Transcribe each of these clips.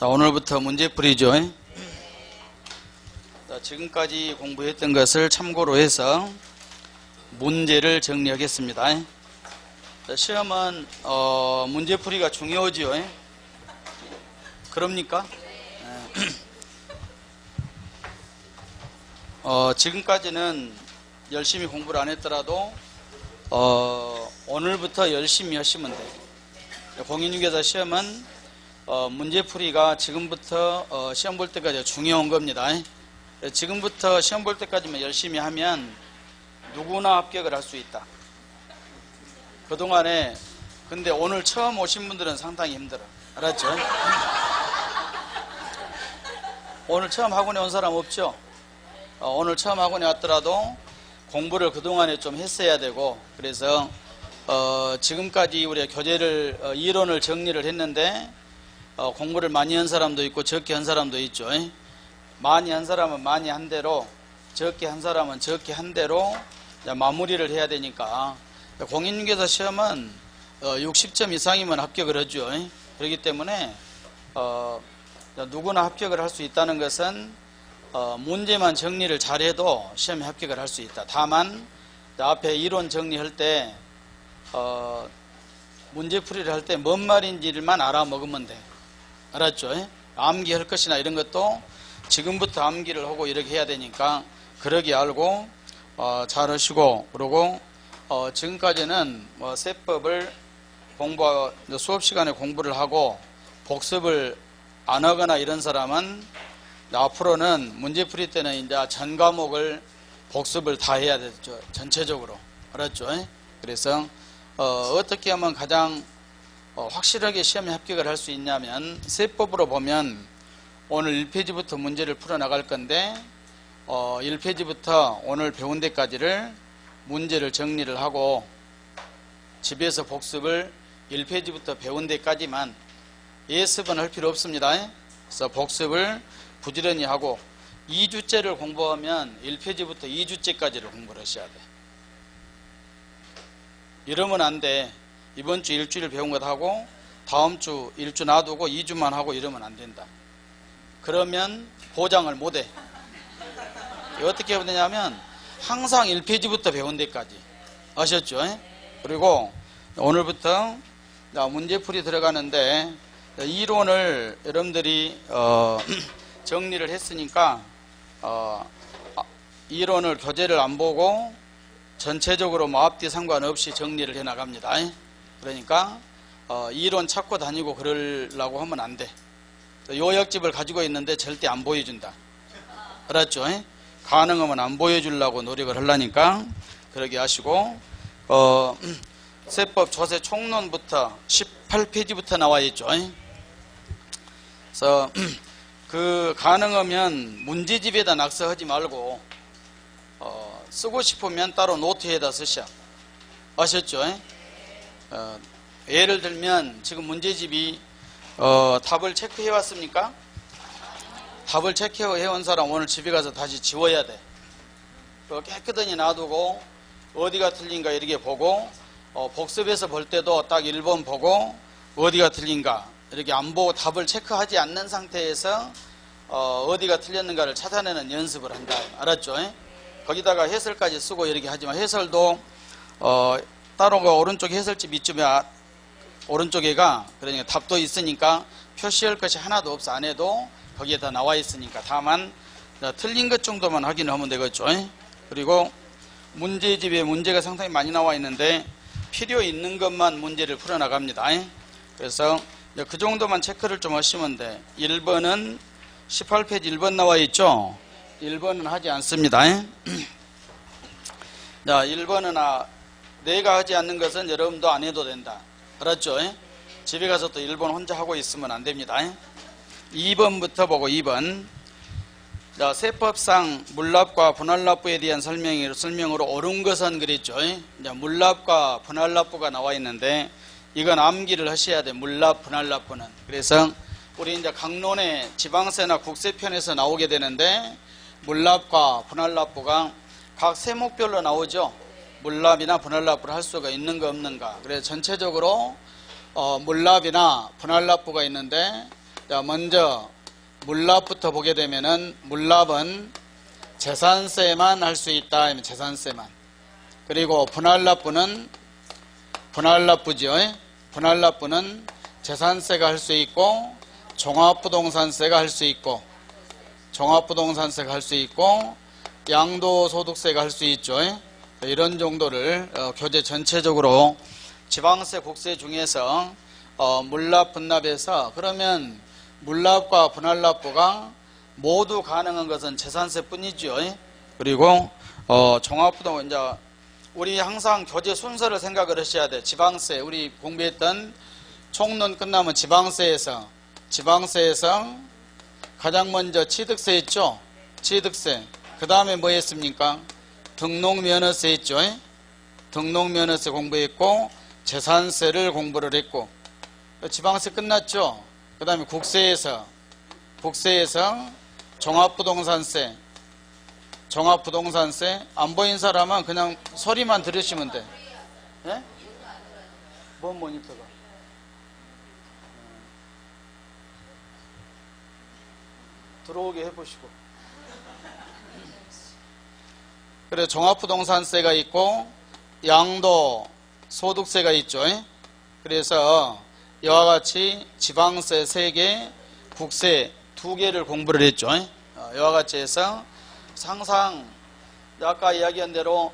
자, 오늘부터 문제풀이죠. 자, 지금까지 공부했던 것을 참고로 해서 문제를 정리하겠습니다. 자, 시험은 문제풀이가 중요하지요. 그럽니까? 지금까지는 열심히 공부를 안 했더라도 오늘부터 열심히 하시면 돼요. 공인중개사 시험은 문제풀이가 지금부터 시험 볼 때까지 중요한 겁니다. 지금부터 시험 볼 때까지만 열심히 하면 누구나 합격을 할 수 있다. 그동안에 근데 오늘 처음 오신 분들은 상당히 힘들어. 알았죠? 오늘 처음 학원에 온 사람 없죠? 오늘 처음 학원에 왔더라도 공부를 그동안에 좀 했어야 되고, 그래서 지금까지 우리가 교재를 이론을 정리를 했는데 공부를 많이 한 사람도 있고 적게 한 사람도 있죠. 많이 한 사람은 많이 한 대로, 적게 한 사람은 적게 한 대로 마무리를 해야 되니까, 공인중개사 시험은 60점 이상이면 합격을 하죠. 그렇기 때문에 누구나 합격을 할 수 있다는 것은 문제만 정리를 잘해도 시험에 합격을 할 수 있다. 다만 앞에 이론 정리할 때 문제풀이를 할 때 뭔 말인지만 알아먹으면 돼. 알았죠? 암기할 것이나 이런 것도 지금부터 암기를 하고 이렇게 해야 되니까 그러게 알고 잘 하시고, 그러고 지금까지는 세법을 수업 시간에 공부를 하고 복습을 안 하거나 이런 사람은 앞으로는 문제풀이 때는 이제 전 과목을 복습을 다 해야 되죠. 전체적으로. 알았죠? 그래서 어떻게 하면 가장 확실하게 시험에 합격을 할 수 있냐면, 세법으로 보면 오늘 1페이지부터 문제를 풀어나갈 건데 1페이지부터 오늘 배운 데까지를 문제를 정리를 하고 집에서 복습을 1페이지부터 배운 데까지만, 예습은 할 필요 없습니다. 그래서 복습을 부지런히 하고 2주째를 공부하면 1페이지부터 2주째까지를 공부를 하셔야 돼. 이러면 안 돼. 이번 주 일주일 배운 것 하고 다음 주 일주 놔두고 2주만 하고 이러면 안 된다. 그러면 보장을 못 해. 어떻게 해야 되냐면 항상 1페이지부터 배운 데까지. 아셨죠? 그리고 오늘부터 문제풀이 들어가는데, 이론을 여러분들이 정리를 했으니까 이론을 교재를 안 보고 전체적으로 앞뒤 상관없이 정리를 해 나갑니다. 그러니까 이론 찾고 다니고 그러려고 하면 안 돼. 요약집을 가지고 있는데 절대 안 보여준다. 알았죠? 가능하면 안 보여주려고 노력을 하려니까 그러게 하시고, 세법 조세 총론부터 18페이지부터 나와 있죠. 그래서 가능하면 문제집에다 낙서하지 말고 쓰고 싶으면 따로 노트에다 쓰셔. 아셨죠? 예를 들면 지금 문제집이 답을 체크해 왔습니까? 답을 체크해 온 사람 오늘 집에 가서 다시 지워야 돼. 깨끗하게 놔두고 어디가 틀린가 이렇게 보고, 복습해서 볼 때도 딱 1번 보고 어디가 틀린가 이렇게 안 보고 답을 체크하지 않는 상태에서 어디가 틀렸는가를 찾아내는 연습을 한다. 알았죠? 거기다가 해설까지 쓰고 이렇게 하지만, 해설도 따로가 오른쪽에 해설집 밑쯤에 오른쪽에가, 그러니까 답도 있으니까 표시할 것이 하나도 없어. 안 해도 거기에 다 나와 있으니까 다만 틀린 것 정도만 확인하면 되겠죠. 그리고 문제집에 문제가 상당히 많이 나와 있는데 필요 있는 것만 문제를 풀어나갑니다. 그래서 그 정도만 체크를 좀 하시면 돼. 1번은 18페이지 1번 나와 있죠. 1번은 하지 않습니다. 자, 1번은 내가 하지 않는 것은 여러분도 안 해도 된다. 알았죠? 집에 가서 또 1번 혼자 하고 있으면 안 됩니다. 2번부터 보고 2번. 자, 세법상 물납과 분할납부에 대한 설명으로 옳은 것은 그랬죠. 자, 물납과 분할납부가 나와 있는데 이건 암기를 하셔야 돼. 물납, 분할납부는. 그래서 우리 이제 강론의 지방세나 국세편에서 나오게 되는데, 물납과 분할납부가 각 세목별로 나오죠. 물납이나 분할납부를 할 수가 있는가 없는가. 그래서 전체적으로 물납이나 분할납부가 있는데 자, 먼저 물납부터 보게 되면은 물납은 재산세만 할 수 있다. 재산세만. 그리고 분할납부는 분할납부죠. 분할납부는 재산세가 할 수 있고 종합부동산세가 할 수 있고 종합부동산세가 할 수 있고 양도소득세가 할 수 있죠. 이런 정도를 교재 전체적으로 지방세, 국세 중에서 물납, 분납에서 그러면 물납과 분할납부가 모두 가능한 것은 재산세뿐이죠. 그리고 종합부동 이제 우리 항상 교재 순서를 생각을 하셔야 돼. 지방세 우리 공부했던 총론 끝나면 지방세에서 가장 먼저 취득세 있죠. 취득세. 그 다음에 뭐 했습니까? 등록면허세 있죠. 등록면허세 공부했고 재산세를 공부를 했고 지방세 끝났죠. 그 다음에 국세에서 종합부동산세 안 보인 사람은 그냥 소리만 들으시면 돼. 예? 뭔 모니터가? 들어오게 해보시고. 그래 종합부동산세가 있고 양도소득세가 있죠. 그래서 이와 같이 지방세 3개, 국세 2개를 공부를 했죠. 이와 같이 해서 항상 아까 이야기한 대로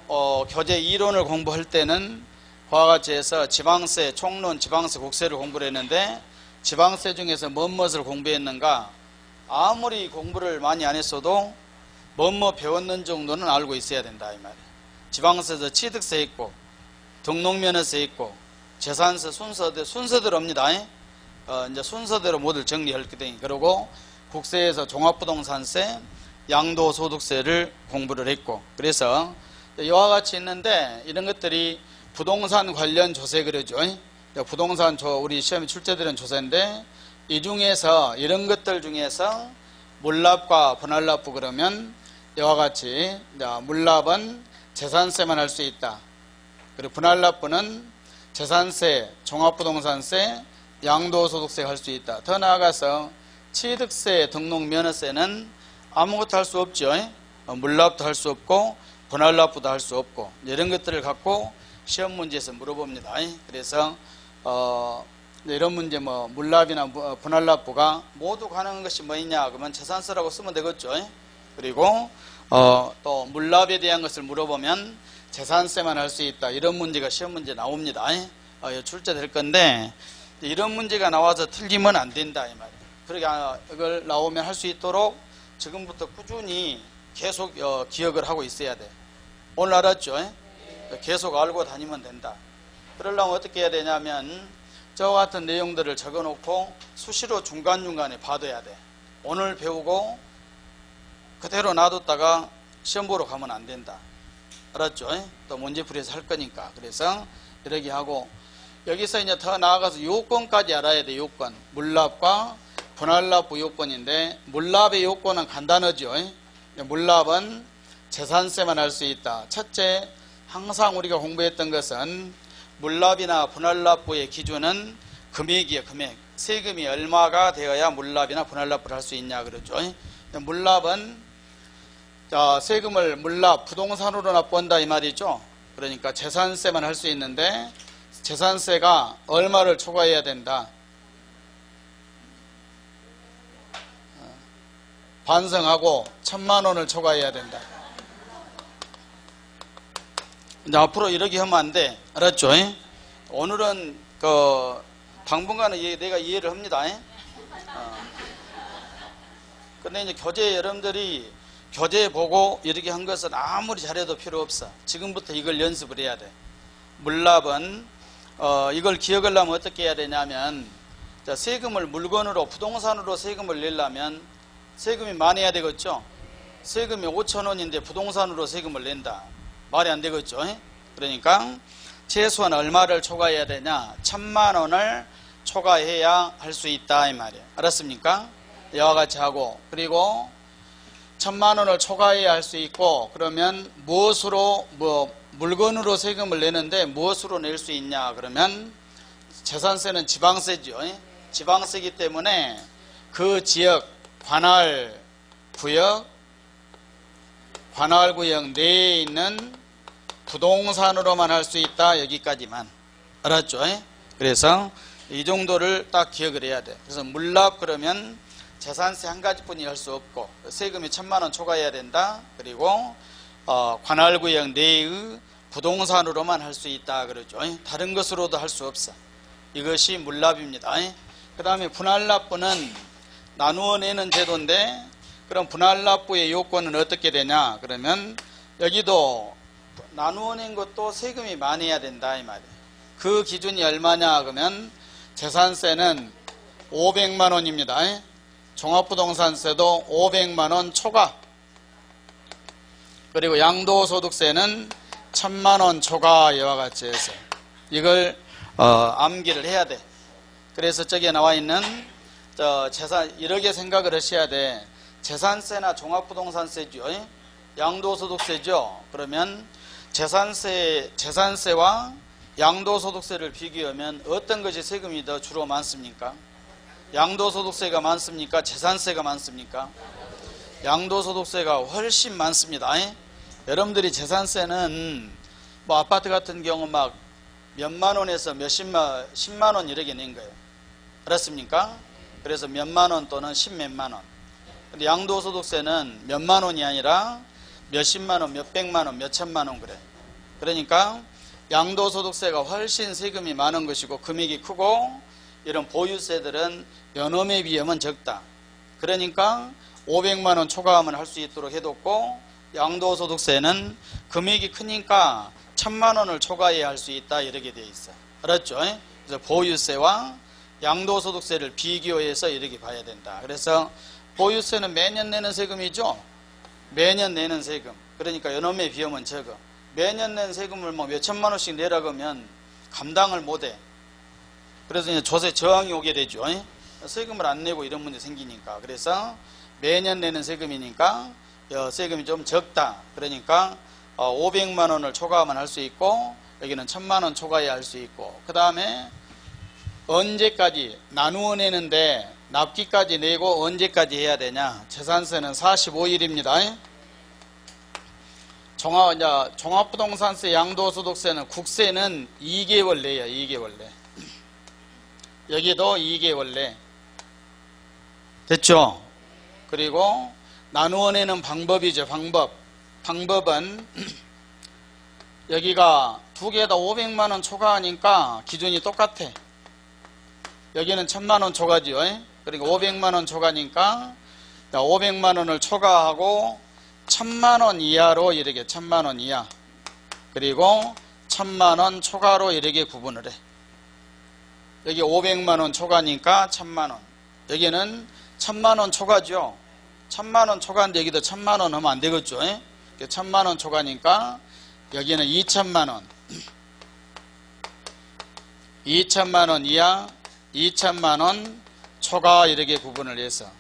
교재 이론을 공부할 때는 그와 같이 해서 지방세, 총론, 지방세, 국세를 공부를 했는데 지방세 중에서 무엇을 공부했는가? 아무리 공부를 많이 안 했어도 뭐뭐 배웠는 정도는 알고 있어야 된다 이 말이에요. 지방세에서 취득세 있고 등록면허세 있고 재산세 순서대로입니다. 이제 순서대로 모두 정리할 거니 그러고 국세에서 종합부동산세, 양도소득세를 공부를 했고 그래서 이와 같이 있는데 이런 것들이 부동산 관련 조세 그러죠. 부동산 우리 시험에 출제되는 조세인데 이 중에서 이런 것들 중에서 물납과 분할납부 그러면 이와 같이 물납은 재산세만 할 수 있다. 그리고 분할납부는 재산세, 종합부동산세, 양도소득세 할 수 있다. 더 나아가서 취득세, 등록면허세는 아무것도 할 수 없죠. 물납도 할 수 없고 분할납부도 할 수 없고 이런 것들을 갖고 시험 문제에서 물어봅니다. 그래서 이런 문제 물납이나 분할납부가 모두 가능한 것이 뭐있냐 그러면 재산세라고 쓰면 되겠죠. 그리고 또 물납에 대한 것을 물어보면 재산세만 할 수 있다. 이런 문제가 시험 문제 나옵니다. 출제될 건데 이런 문제가 나와서 틀리면 안 된다 이 말이에요. 그러니까 이걸 나오면 할 수 있도록 지금부터 꾸준히 계속 기억을 하고 있어야 돼. 오늘 알았죠? 계속 알고 다니면 된다. 그러려면 어떻게 해야 되냐면 저와 같은 내용들을 적어놓고 수시로 중간중간에 봐둬야 돼. 오늘 배우고 그대로 놔뒀다가 시험 보러 가면 안 된다. 알았죠? 또 문제풀이에서 할 거니까. 그래서 이렇게 하고 여기서 이제 더 나아가서 요건까지 알아야 돼. 요건. 물납과 분할납부 요건인데 물납의 요건은 간단하죠. 물납은 재산세만 할 수 있다. 첫째, 항상 우리가 공부했던 것은 물납이나 분할납부의 기준은 금액이에요. 금액. 세금이 얼마가 되어야 물납이나 분할납부를 할 수 있냐 그러죠. 물납은 세금을 물납, 부동산으로 납부한다 이 말이죠. 그러니까 재산세만 할 수 있는데 재산세가 얼마를 초과해야 된다. 반성하고 1000만 원을 초과해야 된다. 이제 앞으로 이렇게 하면 안 돼. 알았죠? 오늘은 당분간은 내가 이해를 합니다. 근데 이제 교재 여러분들이 교재 보고 이렇게 한 것은 아무리 잘해도 필요 없어. 지금부터 이걸 연습을 해야 돼. 물납은 이걸 기억하려면 어떻게 해야 되냐면 세금을 물건으로 부동산으로 세금을 내려면 세금이 많아야 되겠죠. 세금이 5,000원인데 부동산으로 세금을 낸다. 말이 안 되겠죠. 그러니까 최소한 얼마를 초과해야 되냐. 1000만 원을 초과해야 할 수 있다 이 말이에요. 알았습니까? 이와 같이 하고 그리고 1000만 원을 초과해야 할 수 있고 그러면 무엇으로 물건으로 세금을 내는데 무엇으로 낼 수 있냐 그러면 재산세는 지방세죠. 지방세이기 때문에 그 지역 관할 구역 내에 있는 부동산으로만 할 수 있다. 여기까지만. 알았죠? 그래서 이 정도를 딱 기억을 해야 돼. 그래서 물납 그러면 재산세 한 가지뿐이 할 수 없고 세금이 1,000만 원 초과해야 된다. 그리고 관할구역 내의 부동산으로만 할 수 있다 그러죠. 다른 것으로도 할 수 없어. 이것이 물납입니다. 그 다음에 분할납부는 나누어 내는 제도인데, 그럼 분할납부의 요건은 어떻게 되냐 그러면 여기도 나누어 낸 것도 세금이 많아야 된다 이 말이에요. 그 기준이 얼마냐 그러면 재산세는 500만 원입니다. 종합부동산세도 500만 원 초과, 그리고 양도소득세는 1,000만 원 초과. 이와 같이 해서 이걸 암기를 해야 돼. 그래서 저기에 나와 있는 재산 이렇게 생각을 하셔야 돼. 재산세나 종합부동산세죠, 양도소득세죠. 그러면 재산세와 양도소득세를 비교하면 어떤 것이 세금이 더 주로 많습니까? 양도소득세가 많습니까? 재산세가 많습니까? 양도소득세가 훨씬 많습니다. 여러분들이 재산세는 뭐 아파트 같은 경우 막 몇만 원에서 몇십만, 10만 원 이렇게 낸 거예요. 알았습니까? 그래서 몇만 원 또는 십몇만 원. 근데 양도소득세는 몇만 원이 아니라 몇십만 원, 몇백만 원, 몇천만 원 그래. 그러니까 양도소득세가 훨씬 세금이 많은 것이고 금액이 크고, 이런 보유세들은 연홈에 비하면 적다. 그러니까 500만 원 초과하면 할 수 있도록 해뒀고, 양도소득세는 금액이 크니까 1,000만 원을 초과해야 할 수 있다 이렇게 되어 있어. 알았죠? 그래서 보유세와 양도소득세를 비교해서 이렇게 봐야 된다. 그래서 보유세는 매년 내는 세금이죠. 매년 내는 세금. 그러니까 연홈에 비하면 적어. 매년 낸 세금을 뭐 몇천만 원씩 내라고 하면 감당을 못해. 그래서 이제 조세 저항이 오게 되죠. 세금을 안 내고 이런 문제 생기니까. 그래서 매년 내는 세금이니까 세금이 좀 적다. 그러니까 500만 원을 초과하면 할 수 있고, 여기는 1,000만 원 초과해야 할 수 있고, 그 다음에 언제까지 나누어 내는데 납기까지 내고 언제까지 해야 되냐. 재산세는 45일입니다. 종합부동산세, 양도소득세는 국세는 2개월 내야 2개월 내. 여기도 2개월 내. 됐죠? 그리고 나누어 내는 방법이죠. 방법은 여기가 두 개 다 500만 원 초과하니까 기준이 똑같아. 여기는 1,000만 원 초과지요. 그러니까 500만 원 초과니까 500만 원을 초과하고 1,000만 원 이하로 이렇게 1,000만 원 이하, 그리고 1,000만 원 초과로 이렇게 구분을 해. 여기 500만 원 초과니까 1,000만 원. 여기는 1,000만 원 초과죠. 1,000만 원 초과인데 여기도 1,000만 원 하면 안 되겠죠. 1,000만 원 초과니까 여기는 2,000만 원. 2,000만 원 이하, 2,000만 원 초과 이렇게 구분을 해서.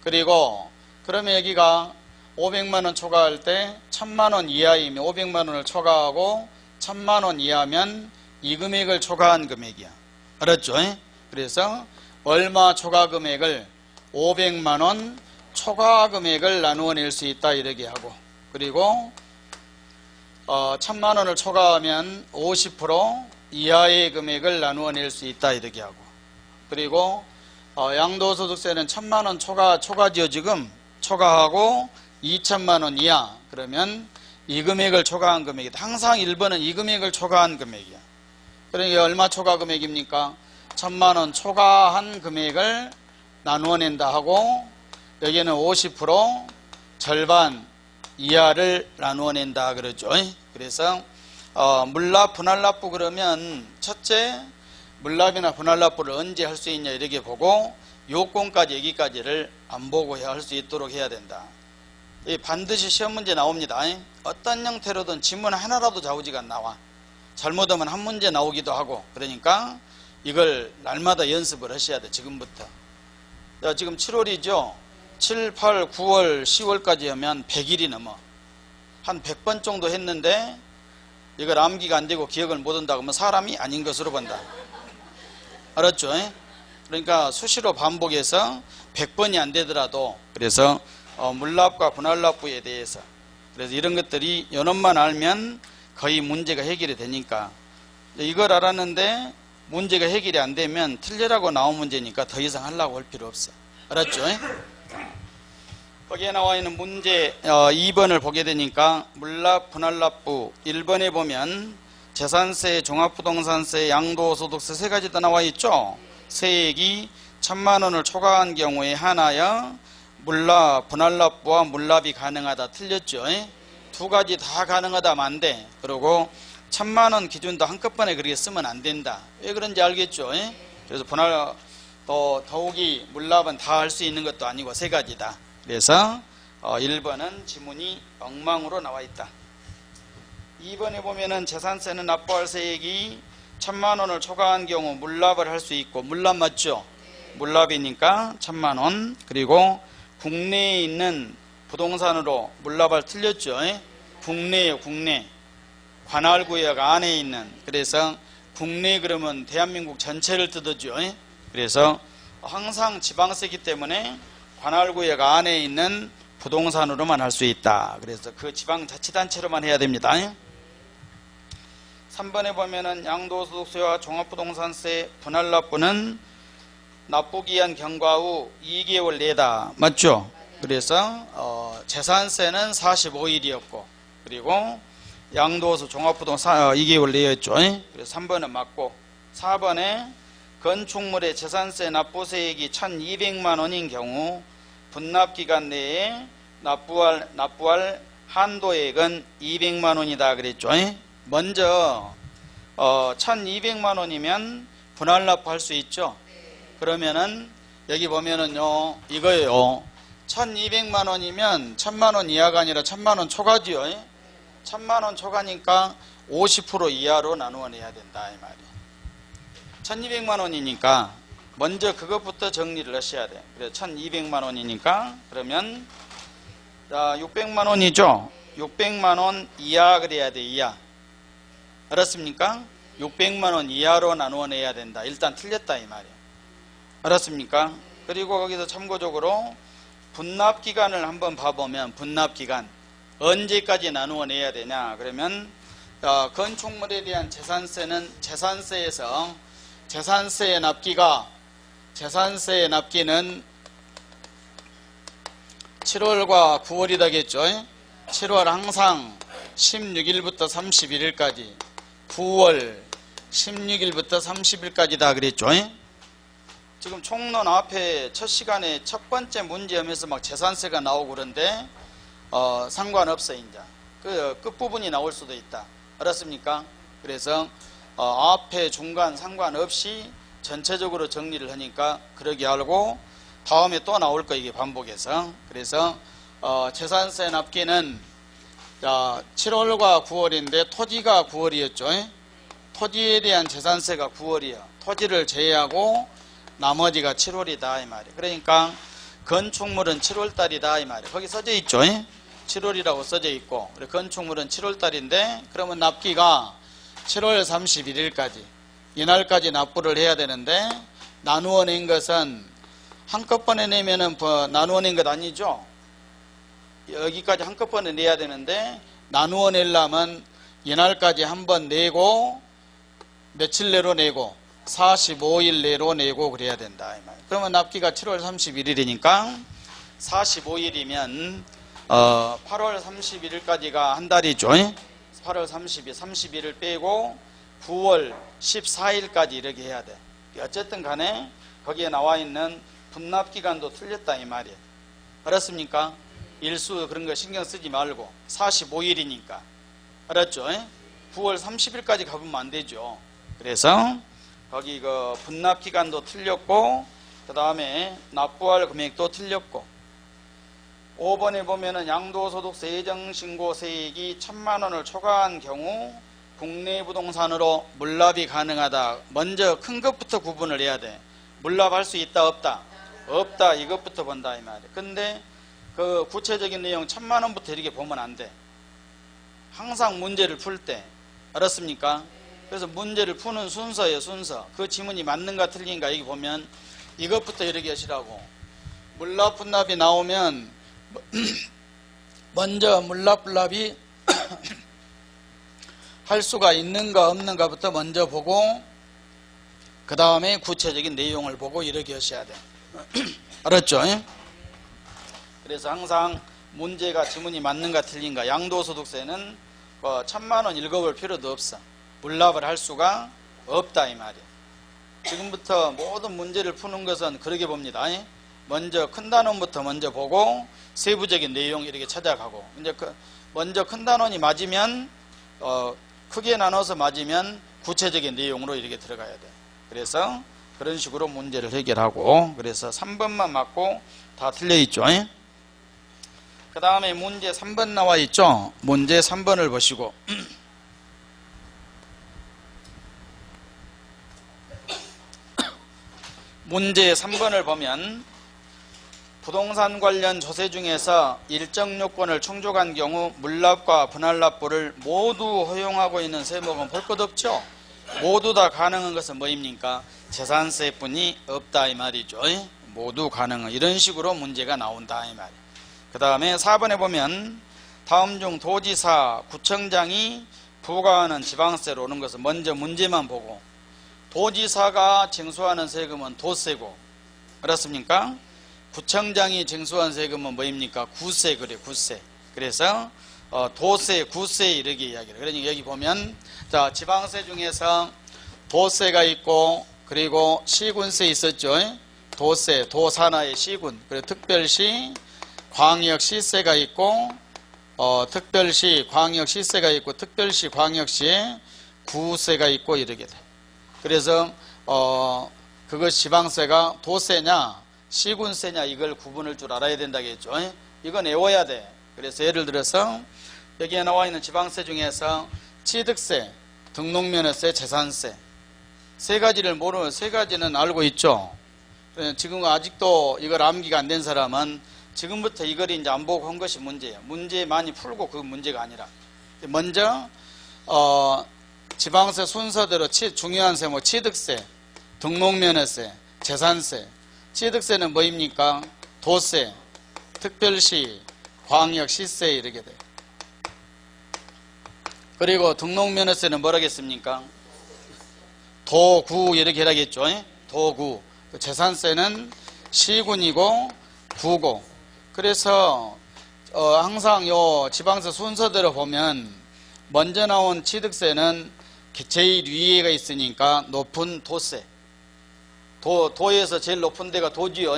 그리고 그러면 여기가 500만 원 초과할 때 1,000만 원 이하이면 500만 원을 초과하고 1,000만 원 이하면 이 금액을 초과한 금액이야. 알았죠? 그래서 얼마 초과 금액을 500만 원 초과 금액을 나누어 낼 수 있다 이렇게 하고, 그리고 1,000만 원을 초과하면 50% 이하의 금액을 나누어 낼 수 있다 이렇게 하고, 그리고 양도소득세는 1,000만 원 초과지요. 지금 초과하고 2,000만 원 이하, 그러면 이 금액을 초과한 금액이다. 항상 1번은 이 금액을 초과한 금액이야. 그러니까 얼마 초과 금액입니까? 1,000만 원 초과한 금액을 나누어 낸다 하고, 여기는 50% 절반 이하를 나누어 낸다 그러죠. 그래서 물납, 분할납부 그러면 첫째, 물납이나 분할납부를 언제 할 수 있냐 이렇게 보고, 요건까지 여기까지를 안 보고 할 수 있도록 해야 된다. 반드시 시험 문제 나옵니다. 어떤 형태로든 지문 하나라도 좌우지가 안 나와. 잘못하면 한 문제 나오기도 하고. 그러니까 이걸 날마다 연습을 하셔야 돼. 지금부터. 지금 7월이죠. 7, 8, 9월, 10월까지 하면 100일이 넘어. 한 100번 정도 했는데 이걸 암기가 안 되고 기억을 못 한다고 하면 사람이 아닌 것으로 본다. 알았죠? 그러니까 수시로 반복해서 100번이 안 되더라도 그래서 물납과 분할납부에 대해서 그래서 이런 것들이 요놈만 알면 거의 문제가 해결이 되니까 이걸 알았는데 문제가 해결이 안 되면 틀리라고 나온 문제니까 더 이상 하려고 할 필요 없어. 알았죠? 거기에 나와 있는 문제 2번을 보게 되니까 물납 분할납부 1번에 보면 재산세, 종합부동산세, 양도소득세 세 가지 다 나와 있죠. 세액이 1000만 원을 초과한 경우에 하나여 물납, 분할납부와 물납이 가능하다. 틀렸죠? 두 가지 다 가능하다 만데 그리고 1000만 원 기준도 한꺼번에 그렇게 쓰면 안 된다. 왜 그런지 알겠죠? 그래서 분할 또 더욱이 물납은 다 할 수 있는 것도 아니고 세 가지다. 그래서 1번은 지문이 엉망으로 나와 있다. 2번에 보면은 재산세는 납부할 세액이 1000만 원을 초과한 경우 물납을 할 수 있고 물납 맞죠? 물납이니까 1000만 원. 그리고 국내에 있는 부동산으로 물납할 틀렸죠? 국내요, 국내. 관할구역 안에 있는. 그래서 국내 그러면 대한민국 전체를 뜻하죠. 그래서 항상 지방세기 때문에 관할구역 안에 있는 부동산으로만 할 수 있다. 그래서 그 지방자치단체로만 해야 됩니다. 3번에 보면은 양도소득세와 종합부동산세 분할납부는 납부기한 경과 후 2개월 내다. 맞죠? 그래서 재산세는 45일이었고 그리고 양도소 종합부동산 2개월 내였죠. 그래서 3번은 맞고 4번에 건축물의 재산세 납부세액이 1200만 원인 경우 분납기간 내에 납부할 한도액은 200만 원이다 그랬죠. 먼저 1200만 원이면 분할납부 할 수 있죠. 그러면은 여기 보면은요 이거예요. 1200만 원이면 1000만 원 이하가 아니라 1000만 원 초과지요. 1000만 원 초과니까 50% 이하로 나누어 내야 된다 이 말이에요. 1200만 원이니까 먼저 그것부터 정리를 하셔야 돼. 그래서 1200만 원이니까 그러면 600만 원이죠. 600만 원 이하 그래야 돼. 이하. 알았습니까? 600만 원 이하로 나누어 내야 된다. 일단 틀렸다 이 말이에요. 알았습니까? 그리고 거기서 참고적으로 분납기간을 한번 봐보면 분납기간 언제까지 나누어 내야 되냐 그러면 건축물에 대한 재산세는 재산세에서 재산세의 납기는 7월과 9월이다겠죠. 7월 항상 16일부터 31일까지 9월 16일부터 30일까지다 그랬죠. 지금 총론 앞에 첫 시간에 첫 번째 문제하면서 막 재산세가 나오고 그런데 상관없어 이제 그 끝부분이 나올 수도 있다. 알았습니까? 그래서 앞에 중간 상관없이 전체적으로 정리를 하니까 그러게 알고 다음에 또 나올 거 이게 반복해서 그래서 재산세 납기는 7월과 9월인데 토지가 9월이었죠. 토지에 대한 재산세가 9월이야. 토지를 제외하고 나머지가 7월이다 이 말이에요. 그러니까 건축물은 7월달이다 이 말이에요. 거기 써져 있죠. 7월이라고 써져 있고 건축물은 7월달인데 그러면 납기가 7월 31일까지 이날까지 납부를 해야 되는데 나누어 낸 것은 한꺼번에 내면은 나누어 낸 것 아니죠. 여기까지 한꺼번에 내야 되는데 나누어 내려면 이날까지 한번 내고 며칠 내로 내고 45일 내로 내고 그래야 된다 이 말. 그러면 납기가 7월 31일이니까 45일이면 8월 31일까지가 한 달이죠. 8월 30일을 빼고 9월 14일까지 이렇게 해야 돼. 어쨌든 간에 거기에 나와 있는 분납기간도 틀렸다 이 말이에요. 알았습니까? 일수 그런 거 신경 쓰지 말고 45일이니까 알았죠? 9월 30일까지 가보면 안 되죠. 그래서 거기 그 분납기간도 틀렸고 그 다음에 납부할 금액도 틀렸고 5번에 보면은 양도소득세 예정신고세액이 1000만 원을 초과한 경우 국내 부동산으로 물납이 가능하다. 먼저 큰 것부터 구분을 해야 돼. 물납할 수 있다 없다? 없다. 이것부터 본다 이 말이에요. 근데 그 구체적인 내용 1000만 원부터 이렇게 보면 안 돼. 항상 문제를 풀 때 알았습니까? 그래서 문제를 푸는 순서예요. 순서. 그 지문이 맞는가 틀린가 여기 보면 이것부터 이렇게 하시라고. 물납분납이 나오면 먼저 물납분납이 할 수가 있는가 없는가부터 먼저 보고 그 다음에 구체적인 내용을 보고 이렇게 하셔야 돼. 알았죠? 그래서 항상 문제가 지문이 맞는가 틀린가. 양도소득세는 1,000만 원 읽어볼 필요도 없어. 물납을 할 수가 없다 이 말이야. 지금부터 모든 문제를 푸는 것은 그렇게 봅니다. 먼저 큰 단원부터 먼저 보고 세부적인 내용 이렇게 찾아가고, 이제 먼저 큰 단원이 맞으면 크게 나눠서 맞으면 구체적인 내용으로 이렇게 들어가야 돼. 그래서 그런 식으로 문제를 해결하고, 그래서 3번만 맞고 다 틀려 있죠. 그 다음에 문제 3번 나와 있죠. 문제 3번을 보시고 문제 3번을 보면 부동산 관련 조세 중에서 일정 요건을 충족한 경우 물납과 분할납부를 모두 허용하고 있는 세목은 볼 것 없죠. 모두 다 가능한 것은 뭐입니까? 재산세뿐이 없다 이 말이죠. 모두 가능한 이런 식으로 문제가 나온다 이 말이에요. 그 다음에 4번에 보면 다음 중 도지사, 구청장이 부과하는 지방세로 오는 것은 먼저 문제만 보고, 도지사가 징수하는 세금은 도세고, 그렇습니까? 구청장이 징수한 세금은 뭐입니까? 구세. 그래, 구세. 그래서 도세, 구세 이렇게 이야기를. 그러니까 여기 보면 자, 지방세 중에서 도세가 있고, 그리고 시군세 있었죠. 도세, 도산하의 시군, 그리고 특별시, 광역시세가 있고, 특별시, 광역시세가 있고, 특별시, 광역시에 구세가 있고 이렇게 돼. 그래서 그것이 지방세가 도세냐 시군세냐 이걸 구분할 줄 알아야 된다겠죠. 이건 외워야 돼. 그래서 예를 들어서 여기에 나와 있는 지방세 중에서 취득세, 등록면허세, 재산세 세 가지를 모르는, 세 가지는 알고 있죠. 지금 아직도 이걸 암기가 안 된 사람은 지금부터 이걸 이제 안 보고 한 것이 문제예요. 문제 많이 풀고 그 문제가 아니라 먼저 지방세 순서대로 중요한 세목 취득세, 등록면허세, 재산세. 취득세는 뭐입니까? 도세, 특별시, 광역시세 이렇게 돼요. 그리고 등록면허세는 뭐라겠습니까? 도구 이렇게 하겠죠. 도구. 재산세는 시군이고 구고. 그래서 항상 요 지방세 순서대로 보면 먼저 나온 취득세는 제일 위에가 있으니까 높은 도세. 도에서 제일 높은 데가 도지요.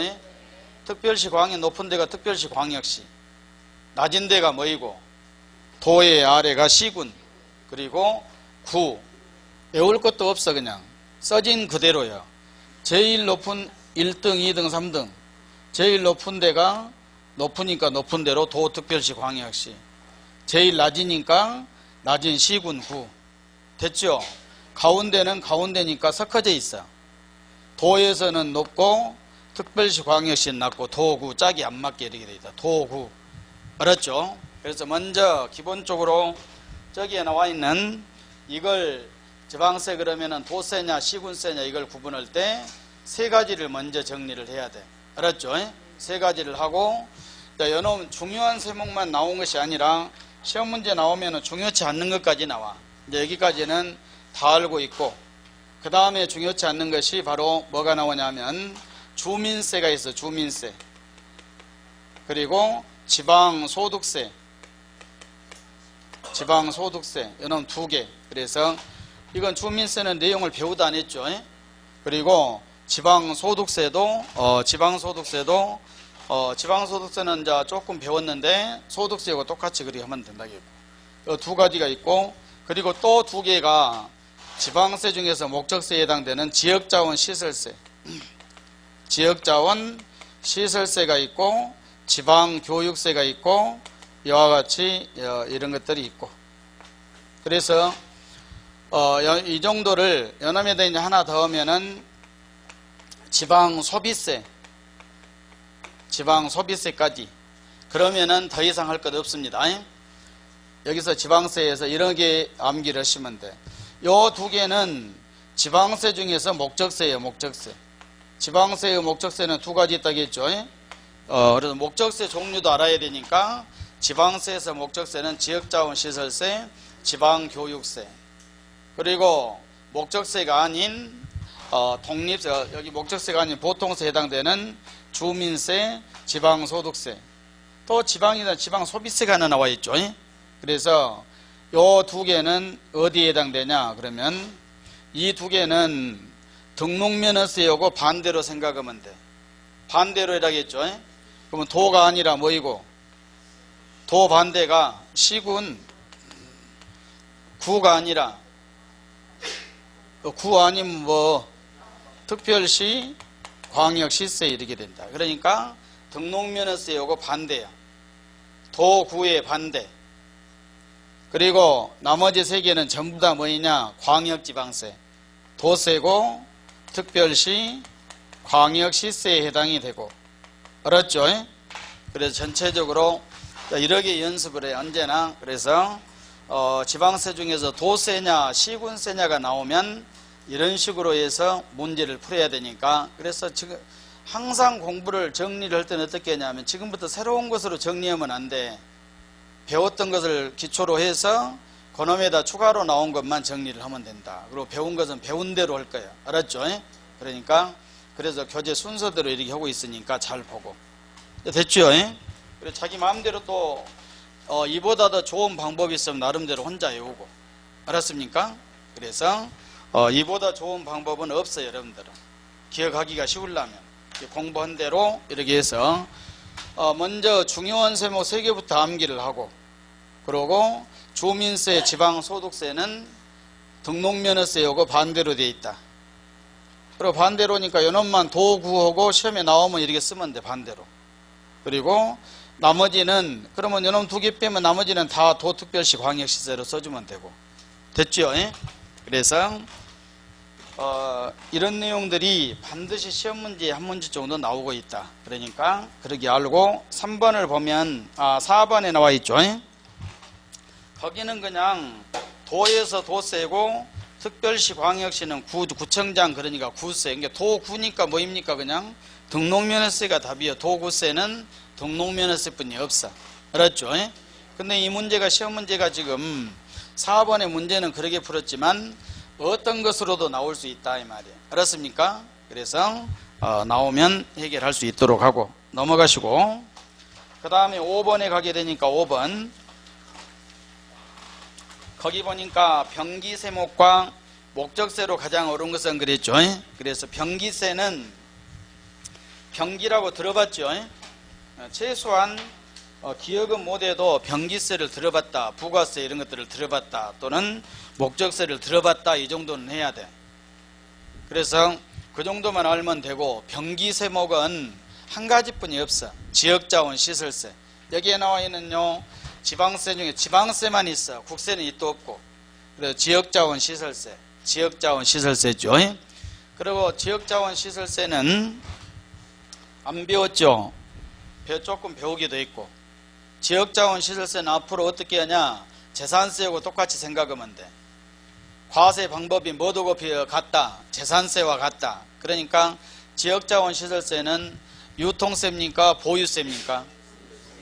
특별시 광역 높은 데가 특별시 광역시. 낮은 데가 뭐이고? 도의 아래가 시군. 그리고 구. 외울 것도 없어 그냥. 써진 그대로요. 제일 높은 1등, 2등, 3등. 제일 높은 데가 높으니까 높은 데로 도, 특별시, 광역시. 제일 낮으니까 낮은 시군, 구. 됐죠? 가운데는 가운데니까 섞어져 있어. 도에서는 높고 특별시, 광역시는 낮고 도구 짝이 안 맞게 이렇게 되어 있다. 도구. 알았죠? 그래서 먼저 기본적으로 저기에 나와 있는 이걸 지방세 그러면은 도세냐 시군세냐 이걸 구분할 때 세 가지를 먼저 정리를 해야 돼. 알았죠? 세 가지를 하고 여러분 중요한 세목만 나온 것이 아니라 시험 문제 나오면 중요치 않는 것까지 나와. 이제 여기까지는 다 알고 있고, 그 다음에 중요치 않는 것이 바로 뭐가 나오냐면 주민세가 있어. 주민세. 그리고 지방소득세. 지방소득세. 여러분 두 개. 그래서 이건 주민세는 내용을 배우도 안 했죠. 그리고 지방소득세도 지방소득세는 이제 조금 배웠는데 소득세하고 똑같이 그렇게 하면 된다겠고. 두 가지가 있고, 그리고 또 두 개가 지방세 중에서 목적세에 해당되는 지역자원 시설세. 지역자원 시설세가 있고, 지방교육세가 있고, 이와 같이 이런 것들이 있고. 그래서 이 정도를 연함에다 이제 하나 더 하면은 지방소비세까지. 그러면은 더 이상 할 것 없습니다. 여기서 지방세에서 이런 게 암기를 하시면 돼. 요 두 개는 지방세 중에서 목적세예요. 목적세. 지방세의 목적세는 두 가지 있다겠죠. 그래서 목적세 종류도 알아야 되니까 지방세에서 목적세는 지역자원시설세, 지방교육세, 그리고 목적세가 아닌 독립세, 여기 목적세가 아닌 보통세에 해당되는 주민세, 지방소득세, 또 지방이나 지방소비세가 하나 나와 있죠. 그래서 요 두 개는 어디에 해당되냐 그러면 이 두 개는 등록면허세하고 반대로 생각하면 돼. 반대로 해라겠죠. 그러면 도가 아니라 뭐이고, 도 반대가 시군, 구가 아니라, 구 아니면 뭐 특별시, 광역시세 이렇게 된다. 그러니까 등록면허세하고 반대야. 도, 구의 반대. 그리고 나머지 세 개는 전부 다 뭐이냐, 광역지방세. 도세고 특별시, 광역시세에 해당이 되고. 알았죠? 그래서 전체적으로 이렇게 연습을 해. 언제나. 그래서 지방세 중에서 도세냐 시군세냐가 나오면 이런 식으로 해서 문제를 풀어야 되니까, 그래서 지금 항상 공부를 정리를 할 때는 어떻게 하냐면 지금부터 새로운 것으로 정리하면 안 돼. 배웠던 것을 기초로 해서 그놈에다 추가로 나온 것만 정리를 하면 된다. 그리고 배운 것은 배운 대로 할 거야. 알았죠? 그러니까 그래서 교재 순서대로 이렇게 하고 있으니까 잘 보고. 됐죠? 그리고 자기 마음대로 또 이보다 더 좋은 방법이 있으면 나름대로 혼자 외우고. 알았습니까? 그래서 이보다 좋은 방법은 없어요. 여러분들은 기억하기가 쉬우려면 공부한 대로 이렇게 해서 먼저 중요한 세목 3개부터 암기를 하고, 그리고 주민세, 지방소득세는 등록면허세하고 반대로 되어 있다. 그리고 반대로니까 요놈만 도구하고 시험에 나오면 이렇게 쓰면 돼. 반대로. 그리고 나머지는 그러면 요놈 2개 빼면 나머지는 다 도특별시 광역시세로 써주면 되고. 됐죠? 그래서 이런 내용들이 반드시 시험 문제에 한 문제 정도 나오고 있다. 그러니까 그렇게 알고 3번을 보면 4번에 나와 있죠. 거기는 그냥 도에서 도세고 특별시 광역시는 구청장, 그러니까 구세. 그러니까 도구니까 뭐입니까? 그냥 등록면허세가 답이에요. 도구세는 등록면허세뿐이 없어. 알았죠? 근데 이 문제가 시험 문제가 지금 4번의 문제는 그렇게 풀었지만 어떤 것으로도 나올 수 있다 이 말이에요. 알았습니까? 그래서 나오면 해결할 수 있도록 하고 넘어가시고, 그 다음에 5번에 가게 되니까 5번 거기 보니까 병기세목과 목적세로 가장 어려운 것은 그랬죠. 그래서 병기세는 병기라고 들어봤죠. 최소한 기억은 못해도 병기세를 들어봤다, 부가세 이런 것들을 들어봤다, 또는 목적세를 들어봤다, 이 정도는 해야 돼. 그래서 그 정도만 알면 되고, 병기세목은 한 가지뿐이 없어. 지역자원시설세. 여기에 나와 있는요 지방세 중에 지방세만 있어. 국세는 또 없고. 그래서 지역자원시설세, 지역자원시설세죠. 그리고 지역자원시설세는 안 배웠죠. 조금 배우기도 했고, 지역자원시설세는 앞으로 어떻게 하냐, 재산세하고 똑같이 생각하면 돼. 과세 방법이 뭐하고 같다, 재산세와 같다. 그러니까 지역자원시설세는 유통세입니까, 보유세입니까?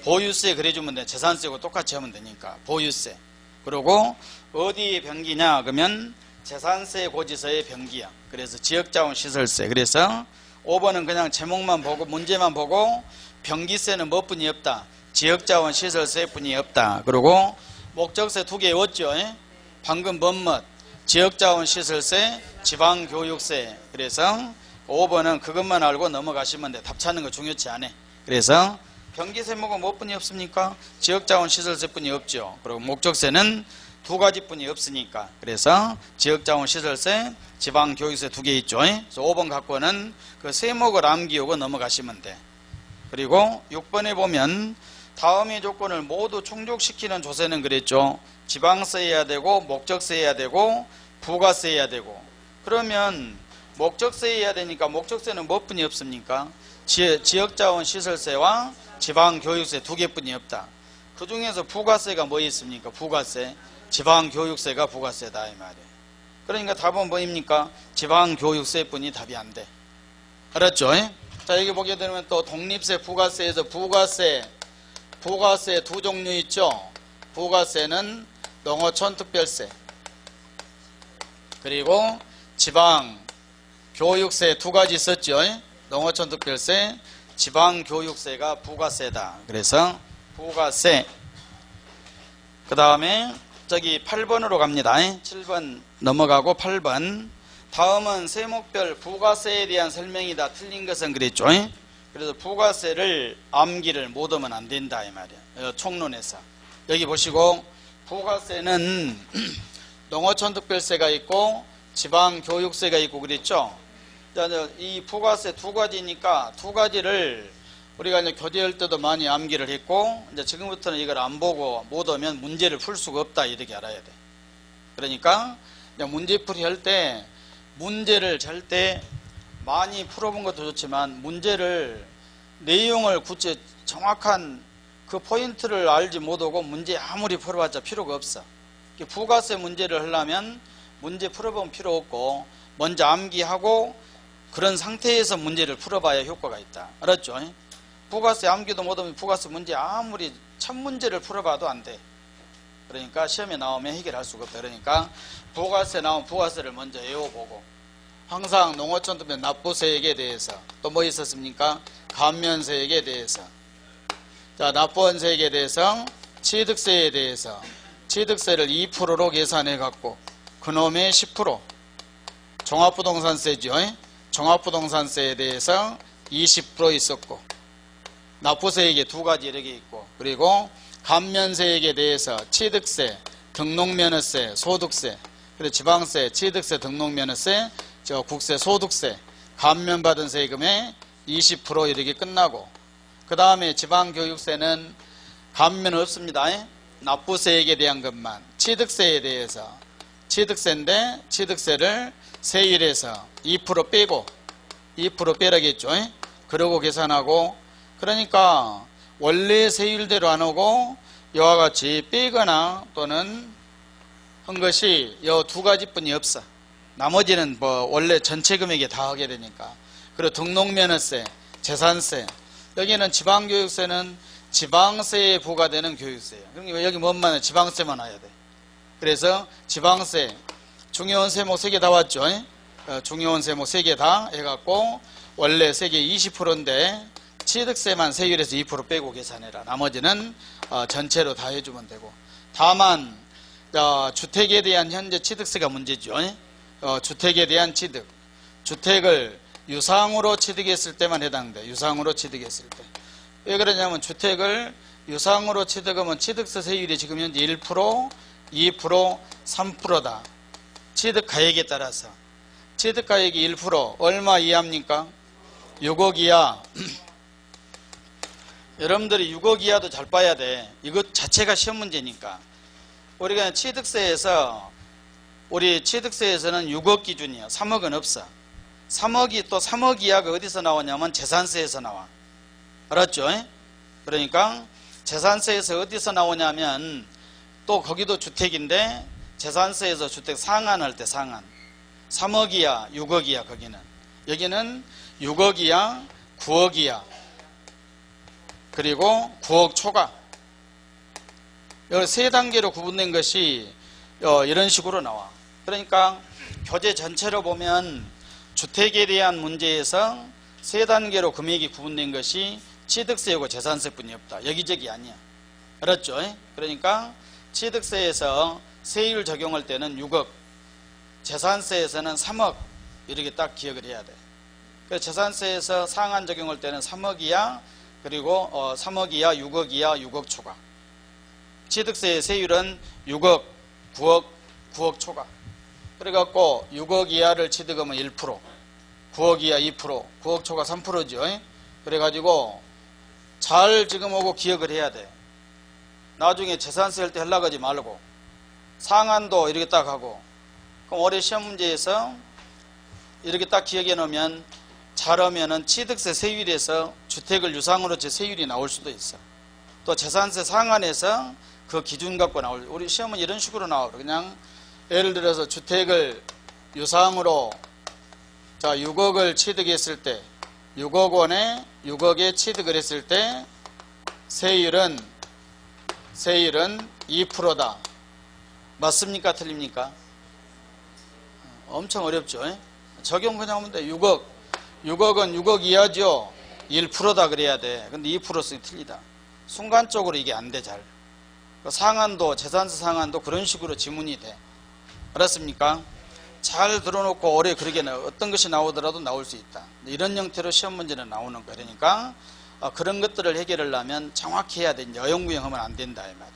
보유세 그래주면 돼. 재산세하고 똑같이 하면 되니까 보유세. 그리고 어디에 병기냐 그러면 재산세 고지서의 병기야. 그래서 지역자원시설세. 그래서 5번은 그냥 제목만 보고 문제만 보고 병기세는 뭐뿐이 없다, 지역자원시설세뿐이 없다. 그리고 목적세 2개 외웠죠. 방금 뭔것, 지역자원시설세, 지방교육세. 그래서 5번은 그것만 알고 넘어가시면 돼. 답 찾는 거 중요치 않아. 그래서 병기세목은 뭐뿐이 없습니까? 지역자원시설세뿐이 없죠. 그리고 목적세는 2가지뿐이 없으니까. 그래서 지역자원시설세, 지방교육세 2개 있죠. 그래서 5번 갖고는 그 세목을 암기하고 넘어가시면 돼. 그리고 6번에 보면 다음의 조건을 모두 충족시키는 조세는 그랬죠. 지방세 해야 되고, 목적세 해야 되고, 부가세 해야 되고. 그러면 목적세 해야 되니까 목적세는 뭐뿐이 없습니까? 지역자원시설세와 지방교육세 2개뿐이 없다. 그 중에서 부가세가 뭐 있습니까? 부가세, 지방교육세가 부가세다 이 말이에요. 그러니까 답은 뭐입니까? 지방교육세뿐이 답이 안 돼. 알았죠? 자, 여기 보게 되면 또 독립세, 부가세에서 부가세 두 종류 있죠? 부가세는 농어촌 특별세, 그리고 지방 교육세 두 가지 있었죠? 농어촌 특별세, 지방 교육세가 부가세다. 그래서 부가세. 그 다음에 저기 8번으로 갑니다. 7번 넘어가고 8번. 다음은 세목별 부가세에 대한 설명이다. 틀린 것은 그랬죠. 그래서 부가세를 암기를 못 하면 안 된다 이 말이야. 총론에서. 여기 보시고 부가세는 농어촌 특별세가 있고 지방교육세가 있고 그랬죠. 이 부가세 두 가지니까 두 가지를 우리가 이제 교재할 때도 많이 암기를 했고, 이제 지금부터는 이걸 안 보고 못 오면 문제를 풀 수가 없다 이렇게 알아야 돼. 그러니까 문제풀이 할 때 문제를 잘 때 많이 풀어본 것도 좋지만 문제를 내용을 구체 정확한 그 포인트를 알지 못하고 문제 아무리 풀어봤자 필요가 없어. 부가세 문제를 하려면 문제 풀어보면 필요 없고 먼저 암기하고 그런 상태에서 문제를 풀어봐야 효과가 있다. 알았죠? 부가세 암기도 못하면 부가세 문제 아무리 첫 문제를 풀어봐도 안 돼. 그러니까 시험에 나오면 해결할 수가 없다. 그러니까 부가세 나오면 부가세를 먼저 외워보고, 항상 농어촌 특별 납부세액에 대해서 또 뭐 있었습니까? 감면세액에 대해서, 자 납부원세액에 대해서, 취득세에 대해서 취득세를 2%로 계산해 갖고 그놈의 10% 종합부동산세죠. 종합부동산세에 대해서 20% 있었고, 납부세액에 두 가지 이렇게 있고, 그리고 감면세액에 대해서 취득세, 등록면허세, 소득세, 그리고 지방세, 취득세, 등록면허세, 국세, 소득세, 감면받은 세금의 20% 이렇게 끝나고, 그 다음에 지방교육세는 감면 없습니다. 납부세액에 대한 것만, 취득세에 대해서 취득세인데 취득세를 세율에서 2% 빼고 2% 빼라겠죠. 그러고 계산하고, 그러니까 원래 세율대로 안 오고 이와 같이 빼거나 또는 한 것이 이 두 가지뿐이 없어. 나머지는 뭐 원래 전체 금액에 다 하게 되니까. 그리고 등록면허세, 재산세, 여기는 지방교육세는 지방세에 부과되는 교육세예요. 그러니까 여기 뭔만 지방세만 와야 돼. 그래서 지방세 중요한 세목 3개 다 왔죠. 중요한 세목 3개 다 해갖고 원래 세계 20%인데 취득세만 세율에서 2% 빼고 계산해라. 나머지는 전체로 다 해주면 되고, 다만 주택에 대한 현재 취득세가 문제죠. 주택에 대한 취득, 주택을 유상으로 취득했을 때만 해당돼. 유상으로 취득했을 때. 왜 그러냐면 주택을 유상으로 취득하면 취득세 세율이 지금 현재 1%, 2%, 3%다. 취득가액에 따라서. 취득가액이 1% 얼마 이하입니까? 6억 이하. 여러분들이 6억 이하도 잘 봐야 돼. 이것 자체가 시험 문제니까. 우리가 우리 취득세에서는 6억 기준이야. 3억은 없어. 3억이 또 3억 이하가 어디서 나오냐면 재산세에서 나와. 알았죠? 그러니까 재산세에서 어디서 나오냐면 또 거기도 주택인데 재산세에서 주택 상한할 때 상한 3억 이하, 6억 이하. 거기는 여기는 6억 이하, 9억 이하, 그리고 9억 초과. 여기 세 단계로 구분된 것이 이런 식으로 나와. 그러니까 교재 전체로 보면 주택에 대한 문제에서 세 단계로 금액이 구분된 것이 취득세하고 재산세뿐이 없다. 여기저기 아니야. 알았죠? 그러니까 취득세에서 세율 적용할 때는 6억, 재산세에서는 3억 이렇게 딱 기억을 해야 돼. 그래서 재산세에서 상한 적용할 때는 3억 이하, 그리고 3억 이하, 6억 이하, 6억 초과. 취득세의 세율은 6억, 9억, 9억 초과. 그래갖고 6억 이하를 취득하면 1%, 9억 이하 2%, 9억 초과 3%죠. 그래가지고 잘 지금 오고 기억을 해야 돼. 나중에 재산세 할 때 하려고 하지 말고 상한도 이렇게 딱 하고, 그럼 올해 시험 문제에서 이렇게 딱 기억해 놓으면 잘하면은 취득세 세율에서 주택을 유상으로 제 세율이 나올 수도 있어. 또 재산세 상한에서 그 기준 갖고 나올, 우리 시험은 이런 식으로 나와요. 그냥 예를 들어서 주택을 유상으로 6억을 취득했을 때 6억 원에 6억에 취득을 했을 때 세율은 2%다. 맞습니까? 틀립니까? 엄청 어렵죠. 적용 그냥 하면 돼. 6억은 6억 이하죠. 1%다 그래야 돼. 근데 2% 쓰기 틀리다. 순간적으로 이게 안 돼. 잘. 상한도, 재산세 상한도 그런 식으로 지문이 돼. 알았습니까? 잘 들어놓고 올해 그러게 어떤 것이 나오더라도 나올 수 있다. 이런 형태로 시험 문제는 나오는 거야. 그러니까 그런 것들을 해결하려면 정확히 해야 돼. 어영부영하면 안 된다 이 말이야.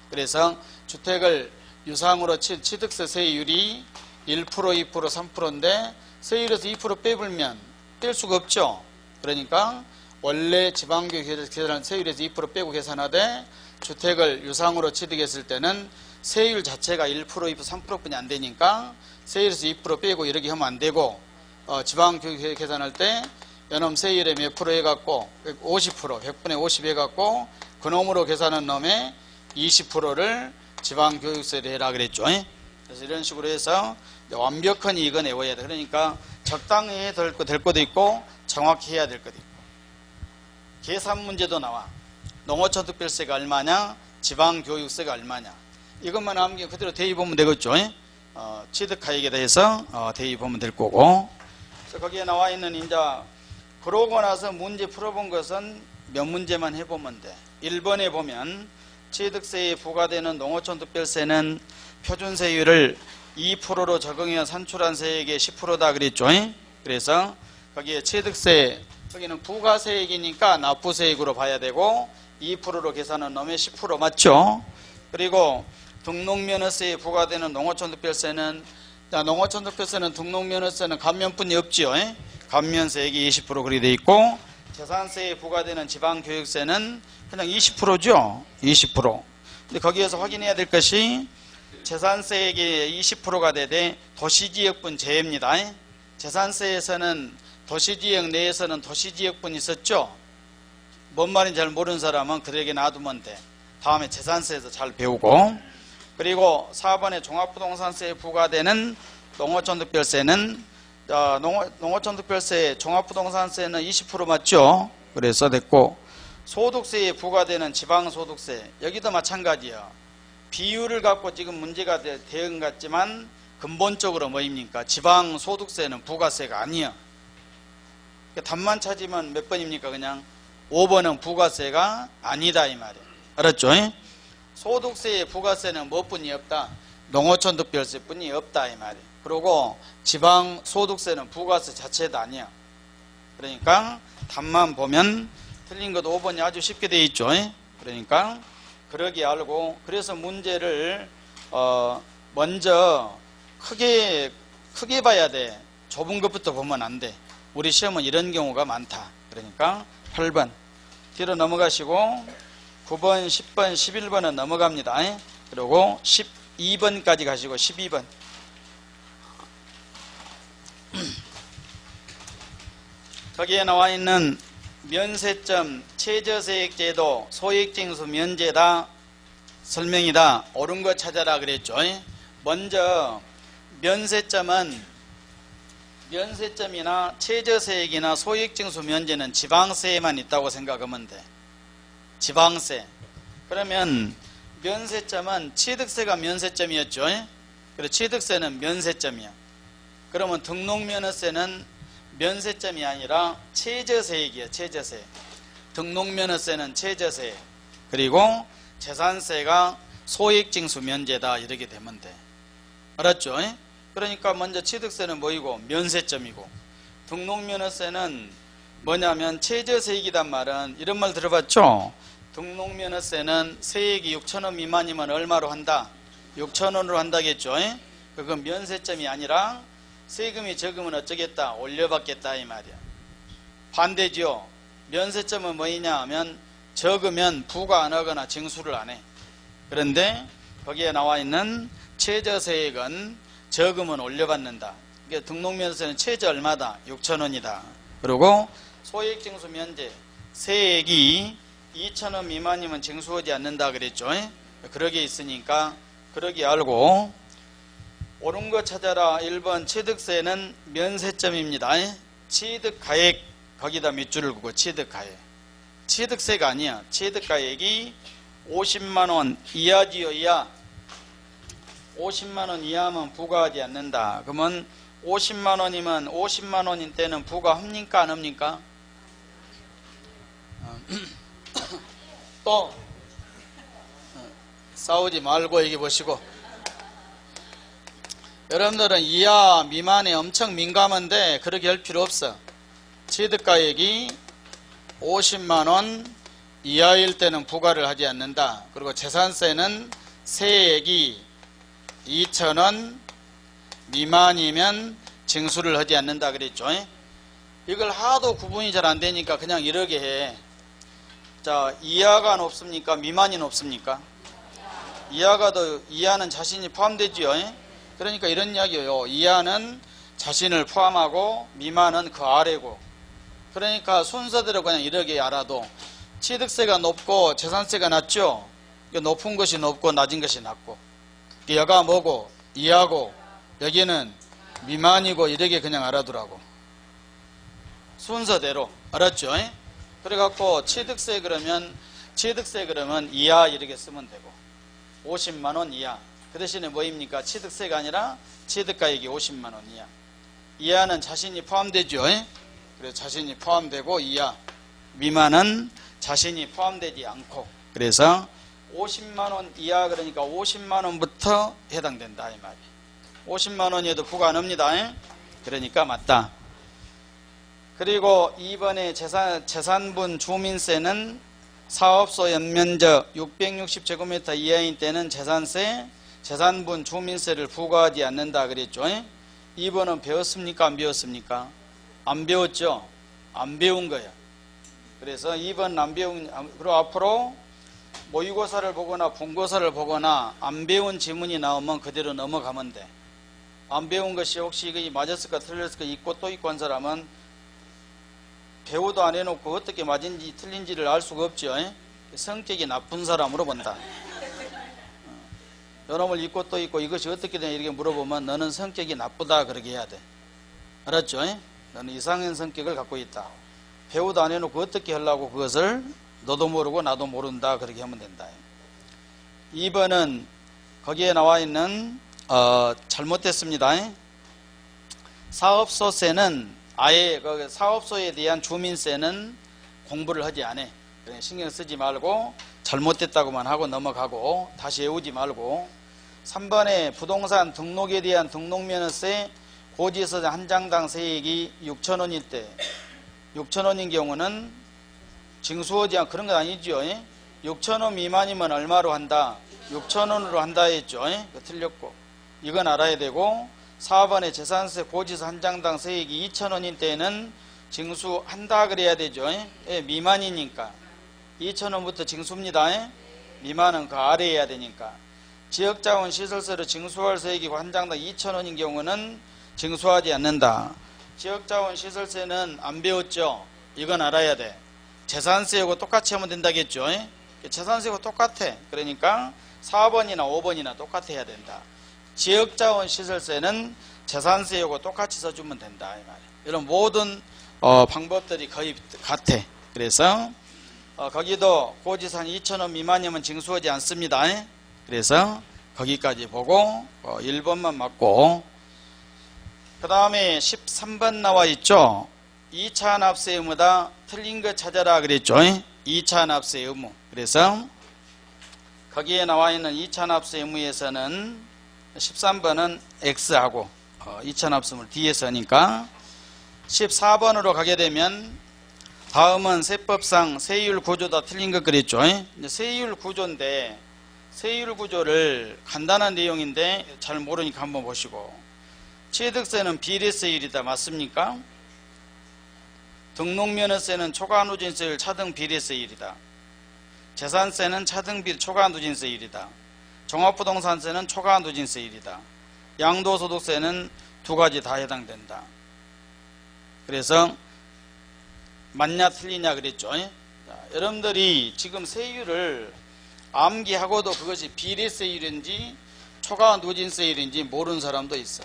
그래서 주택을 유상으로 취득세 세율이 1%, 2%, 3%인데 세율에서 2% 빼불면 뺄 수가 없죠. 그러니까 원래 지방교육 계산한 세율에서 2% 빼고 계산하되 주택을 유상으로 취득했을 때는 세율 자체가 1%, 2%, 3%뿐이 안 되니까 세율에서 2% 빼고 이렇게 하면 안 되고 지방교육 계산할 때 연험 세율에 몇 프로 해갖고 50%, 100분의 50 해갖고 그놈으로 계산한 놈에 20%를 지방교육세를 해라 그랬죠. 그래서 이런 식으로 해서 완벽한 이익은 내어야 돼. 그러니까 적당히 해야 될 것도 있고 정확히 해야 될 것도 있고. 계산 문제도 나와. 농어촌특별세가 얼마냐, 지방교육세가 얼마냐. 이것만 암기 그대로 대입하면 되겠죠. 취득하액에 대해서 대입하면 될 거고. 그래서 거기에 나와 있는 이제 그러고 나서 문제 풀어본 것은 몇 문제만 해보면 돼. 1번에 보면 취득세에 부과되는 농어촌특별세는 표준세율을 2%로 적용해 산출한 세액의 10%다 그랬죠. 그래서 거기에 취득세, 여기는 부가세액이니까 납부세액으로 봐야 되고 2%로 계산한 놈의 10% 맞죠. 그리고 등록면허세에 부과되는 농어촌특별세는 농어촌특별세는 등록면허세는 감면뿐이 없지요. 감면세액이 20% 그렇게 돼 있고 재산세에 부과되는 지방교육세는 그냥 20%죠. 20%. 근데 거기에서 확인해야 될 것이 재산세액이 20%가 되되 도시지역분 제외입니다. 재산세에서는 도시지역 내에서는 도시지역분이 있었죠. 뭔 말인지 잘 모르는 사람은 그들에게 놔두면 돼. 다음에 재산세에서 잘 배우고. 그리고 4번에 종합부동산세에 부과되는 농어촌특별세는 농어촌특별세 종합부동산세는 20% 맞죠. 그래서 됐고 소득세에 부과되는 지방소득세 여기도 마찬가지예요. 비율을 갖고 지금 문제가 되는 것 같지만 근본적으로 뭐입니까? 지방소득세는 부가세가 아니에요. 답만 찾으면 몇 번입니까? 그냥 5번은 부가세가 아니다 이 말이에요. 알았죠? 소득세의 부가세는 뭐뿐이 없다? 농어촌특별세뿐이 없다 이 말이에요. 그리고 지방소득세는 부가세 자체도 아니야. 그러니까 답만 보면 틀린 것 5번이 아주 쉽게 되어 있죠. 그러니까 그러게 알고 그래서 문제를 먼저 크게 봐야 돼. 좁은 것부터 보면 안 돼. 우리 시험은 이런 경우가 많다. 그러니까 8번 뒤로 넘어가시고 9번, 10번, 11번은 넘어갑니다. 그리고 12번까지 가시고 12번 거기에 나와 있는 면세점, 최저세액제도, 소액징수 면제다, 설명이다. 옳은 거 찾아라 그랬죠. 먼저 면세점이나 최저세액이나 소액징수 면제는 지방세에만 있다고 생각하면 돼. 지방세. 그러면 면세점은 취득세가 면세점이었죠. 그리고 취득세는 면세점이야. 그러면 등록면허세는 면세점이 아니라 최저세액이야. 최저세. 등록면허세는 최저세. 그리고 재산세가 소액징수 면제다 이렇게 되면 돼. 알았죠? 그러니까 먼저 취득세는 뭐이고 면세점이고 등록면허세는 뭐냐면 최저세액이란 말은 이런 말 들어봤죠? 등록면허세는 세액이 6,000원 미만이면 얼마로 한다? 6,000원으로 한다겠죠? 그건 면세점이 아니라 세금이 적으면 어쩌겠다? 올려받겠다 이 말이야. 반대죠. 면세점은 뭐이냐 하면 적으면 부과 안 하거나 징수를 안 해. 그런데 거기에 나와 있는 최저세액은 적으면 올려받는다. 그러니까 등록면세는 최저 얼마다? 6,000원이다. 그리고 소액징수 면제 세액이 2,000원 미만이면 징수하지 않는다 그랬죠. 그러게 있으니까 그러게 알고 옳은 거 찾아라. 1번 취득세는 면세점입니다. 취득가액 거기다 밑줄을 긋고 취득하에. 취득세가 아니야. 취득가액이 50만원 이하지요. 이하. 50만원 이하면 부과하지 않는다. 그러면 50만원이면 50만원인 때는 부과합니까 안 합니까? 또 싸우지 말고 얘기해 보시고, 여러분들은 이하 미만에 엄청 민감한데 그렇게 할 필요 없어. 취득가액이 50만원 이하일 때는 부과를 하지 않는다. 그리고 재산세는 세액이 2,000원 미만이면 징수를 하지 않는다 그랬죠. 이걸 하도 구분이 잘 안 되니까 그냥 이렇게 해. 자, 이하가 높습니까? 미만이 높습니까? 이하는 자신이 포함되지요. 그러니까 이런 이야기예요. 이하는 자신을 포함하고 미만은 그 아래고. 그러니까 순서대로 그냥 이렇게 알아도 취득세가 높고 재산세가 낮죠. 높은 것이 높고 낮은 것이 낮고, 여가 뭐고 이하고 여기는 미만이고, 이렇게 그냥 알아두라고. 순서대로. 알았죠? 그래갖고 취득세 그러면 이하 이렇게 쓰면 되고, 50만원 이하. 그 대신에 뭐입니까? 취득세가 아니라 취득가액이 50만원 이하. 이하는 자신이 포함되죠. 그래서 자신이 포함되고 이하. 미만은 자신이 포함되지 않고. 그래서 50만원 이하, 그러니까 50만원부터 해당된다 이 말이에요. 50만원이어도 부과 안 합니다. 그러니까 맞다. 그리고 2번에 재산분 주민세는 사업소 연면적 660제곱미터 이하인 때는 재산분 주민세를 부과하지 않는다 그랬죠. 2번은 배웠습니까? 안 배웠습니까? 안 배웠죠? 안 배운 거야. 그래서 2번 안 배운, 그리고 앞으로 모의고사를 보거나 본고사를 보거나 안 배운 지문이 나오면 그대로 넘어가면 돼. 안 배운 것이 혹시 이게 맞았을까 틀렸을까 있고 또 있고 한 사람은 배우도 안 해놓고 어떻게 맞은지 틀린지를 알 수가 없죠. 성격이 나쁜 사람으로 본다. 요놈을 있고 또 있고 이것이 어떻게 되냐 이렇게 물어보면 너는 성격이 나쁘다 그렇게 해야 돼. 알았죠? 너는 이상한 성격을 갖고 있다. 배우도 안 해놓고 어떻게 하려고 그것을 너도 모르고 나도 모른다 그렇게 하면 된다. 2번은 거기에 나와 있는 잘못됐습니다. 사업소세는 아예 그 사업소에 대한 주민세는 공부를 하지 않아. 그냥 신경 쓰지 말고 잘못됐다고만 하고 넘어가고 다시 외우지 말고. 3번에 부동산 등록에 대한 등록면허세 고지서장 한 장당 세액이 6,000원일 때 6,000원인 경우는 징수하지 않고 그런 건 아니죠. 6,000원 미만이면 얼마로 한다? 6,000원으로 한다 했죠. 틀렸고 이건 알아야 되고, 4번에 재산세 고지서 한 장당 세액이 2,000원인 때는 징수한다 그래야 되죠. 미만이니까 2,000원부터 징수입니다. 미만은 그 아래에 해야 되니까. 지역자원 시설세로 징수할 세액이 한 장당 2,000원인 경우는 징수하지 않는다. 지역자원 시설세는 안 배웠죠. 이건 알아야 돼. 재산세하고 똑같이 하면 된다겠죠. 재산세하고 똑같아. 그러니까 4번이나 5번이나 똑같아 해야 된다. 지역자원 시설세는 재산세하고 똑같이 써주면 된다 이 말이야. 이런 모든 방법들이 거의 같아. 그래서 거기도 고지서 한 2,000원 미만이면 징수하지 않습니다. 그래서 거기까지 보고 1번만 맞고, 그 다음에 13번 나와 있죠. 2차 납세 의무다. 틀린 거 찾아라 그랬죠. 2차 납세 의무. 그래서 거기에 나와 있는 2차 납세 의무에서는 13번은 X하고 2차 납세 의무를 뒤에서 하니까 14번으로 가게 되면 다음은 세법상 세율 구조다. 틀린 것 그랬죠. 세율 구조인데 세율 구조를 간단한 내용인데 잘 모르니까 한번 보시고, 취득세는 비례세율이다. 맞습니까? 등록면허세는 초과누진세율 차등 비례세율이다. 재산세는 차등 초과누진세율이다. 종합부동산세는 초과누진세율이다. 양도소득세는 두 가지 다 해당된다. 그래서 맞냐 틀리냐 그랬죠. 자, 여러분들이 지금 세율을 암기하고도 그것이 비례세율인지 초과누진세율인지 모르는 사람도 있어.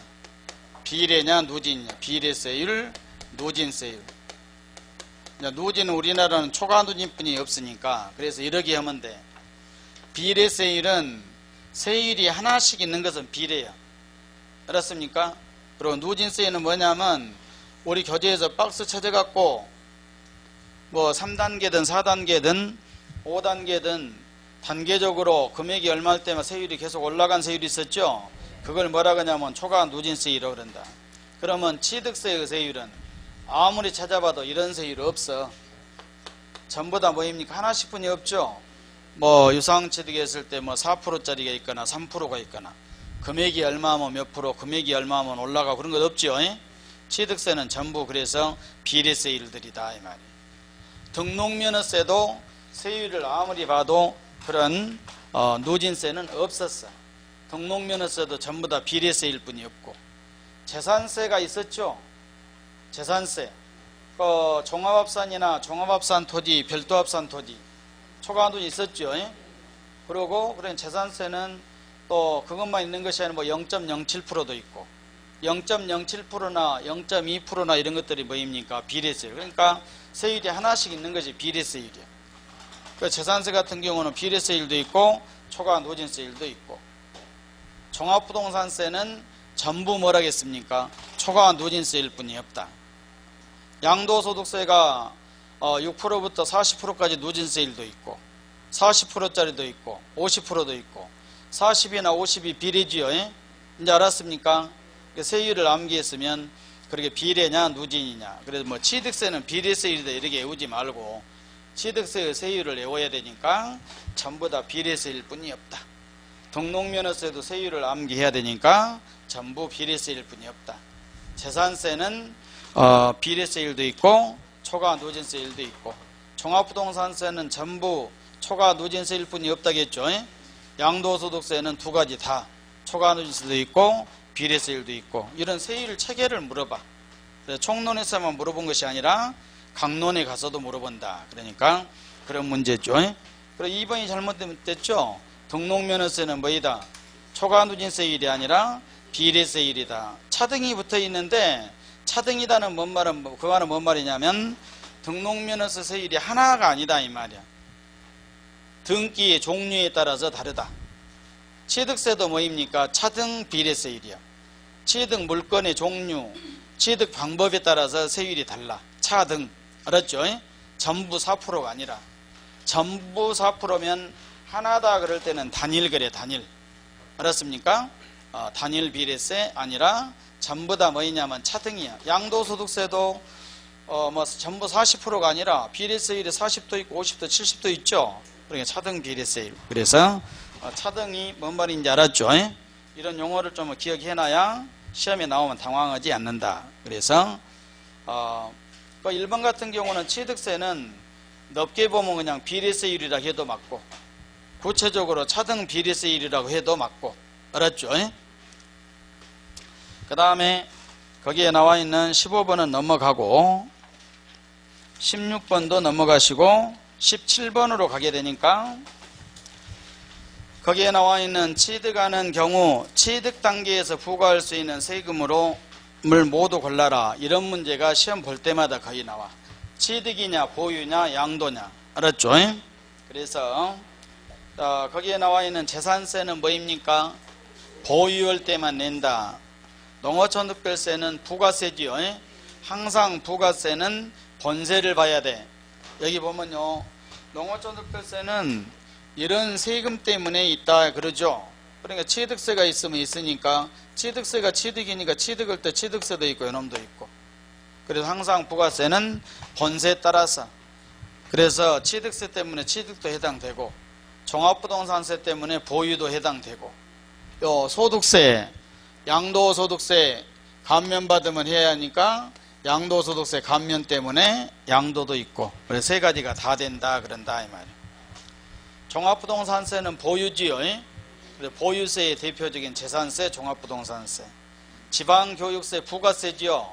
비례냐 누진이냐, 비례세율, 누진세율. 누진은 우리나라는 초과 누진뿐이 없으니까 그래서 이렇게 하면 돼. 비례세율은 세율이 하나씩 있는 것은 비례야. 알았습니까? 그리고 누진세율은 뭐냐면 우리 교재에서 박스 찾아갖고 뭐 3단계든 4단계든 5단계든 단계적으로 금액이 얼마일 때만 세율이 계속 올라간 세율이 있었죠. 그걸 뭐라 그러냐면 초과 누진세율이라고 그런다. 그러면 취득세의 세율은 아무리 찾아봐도 이런 세율 없어. 전부 다 뭐입니까? 하나씩뿐이 없죠. 뭐 유상취득 했을 때 뭐 4%짜리가 있거나 3%가 있거나 금액이 얼마면 몇 프로, 금액이 얼마면 올라가고 그런 것 없죠. 취득세는 전부 그래서 비례세율들이다 이 말이에요. 등록면허세도 세율을 아무리 봐도 그런 누진세는 없었어. 등록면허세도 전부 다 비례세일 뿐이 없고. 재산세가 있었죠. 재산세 종합합산이나 종합합산 토지, 별도합산 토지 초과누진 있었죠. 그리고 그런 재산세는 또 그것만 있는 것이 아니라 뭐 0.07%도 있고 0.07%나 0.2%나 이런 것들이 뭐입니까? 비례세율. 그러니까 세율이 하나씩 있는 것이 비례세율이야. 그 재산세 같은 경우는 비례세율도 있고 초과 누진세율도 있고, 종합부동산세는 전부 뭐라겠습니까? 초과 누진세일 뿐이 없다. 양도소득세가 6%부터 40%까지 누진세율도 있고 40%짜리도 있고 50%도 있고 40이나 50이 비례지요. 이제 알았습니까? 세율을 암기했으면 그렇게 비례냐 누진이냐. 그래서 뭐 취득세는 비례세율이다 이렇게 외우지 말고 취득세의 세율을 외워야 되니까 전부 다 비례세일 뿐이 없다. 등록면허세도 세율을 암기해야 되니까 전부 비례세일 뿐이 없다. 재산세는 비례세율도 있고 초과 누진세율도 있고, 종합부동산세는 전부 초과 누진세일 뿐이 없다겠죠. 양도소득세는 두 가지 다 초과 누진세도 있고 비례세율도 있고. 이런 세율 체계를 물어봐. 총론에서만 물어본 것이 아니라 강론에 가서도 물어본다. 그러니까 그런 문제죠. 그리고 2번이 잘못됐죠. 등록면허세는 뭐이다? 초과 누진세율이 아니라 비례세율이다. 차등이 붙어 있는데 차등이다는 뭔 말은 그 말은 뭔 말이냐면 등록면허세 세율이 하나가 아니다 이 말이야. 등기의 종류에 따라서 다르다. 취득세도 뭐입니까? 차등 비례세율이야. 취득 물건의 종류, 취득 방법에 따라서 세율이 달라. 차등. 알았죠? 전부 4%가 아니라. 전부 4%면 하나다 그럴 때는 단일 그래, 단일. 알았습니까? 단일 비례세 아니라 전부 다 뭐이냐면 차등이야. 양도소득세도 뭐 전부 40%가 아니라 비례세율이 40도 있고 50도 70도 있죠. 그러니까 차등 비례세율. 그래서 차등이 뭔 말인지 알았죠? 이런 용어를 좀 기억해놔야 시험에 나오면 당황하지 않는다. 그래서 1번 같은 경우는 취득세는 넓게 보면 그냥 비례세율이라 해도 맞고 구체적으로 차등 비례세율이라고 해도 맞고. 알았죠? 그 다음에 거기에 나와 있는 15번은 넘어가고 16번도 넘어가시고 17번으로 가게 되니까 거기에 나와 있는 취득하는 경우 취득 단계에서 부과할 수 있는 세금으로 물 모두 골라라. 이런 문제가 시험 볼 때마다 거의 나와. 취득이냐 보유냐 양도냐. 알았죠? 그래서 거기에 나와 있는 재산세는 뭐입니까? 보유할 때만 낸다. 농어촌특별세는 부가세지요. 항상 부가세는 본세를 봐야 돼. 여기 보면요, 농어촌특별세는 이런 세금 때문에 있다 그러죠. 그러니까 취득세가 있으면 있으니까 취득세가 취득이니까 취득할 때 취득세도 있고 요놈도 있고. 그래서 항상 부가세는 본세에 따라서. 그래서 취득세 때문에 취득도 해당되고 종합부동산세 때문에 보유도 해당되고, 요 소득세, 양도소득세 감면받으면 해야 하니까 양도소득세 감면 때문에 양도도 있고, 그래서 세 가지가 다 된다 그런다 이 말이에요. 종합부동산세는 보유지요. 보유세의 대표적인 재산세, 종합부동산세. 지방교육세, 부가세지요.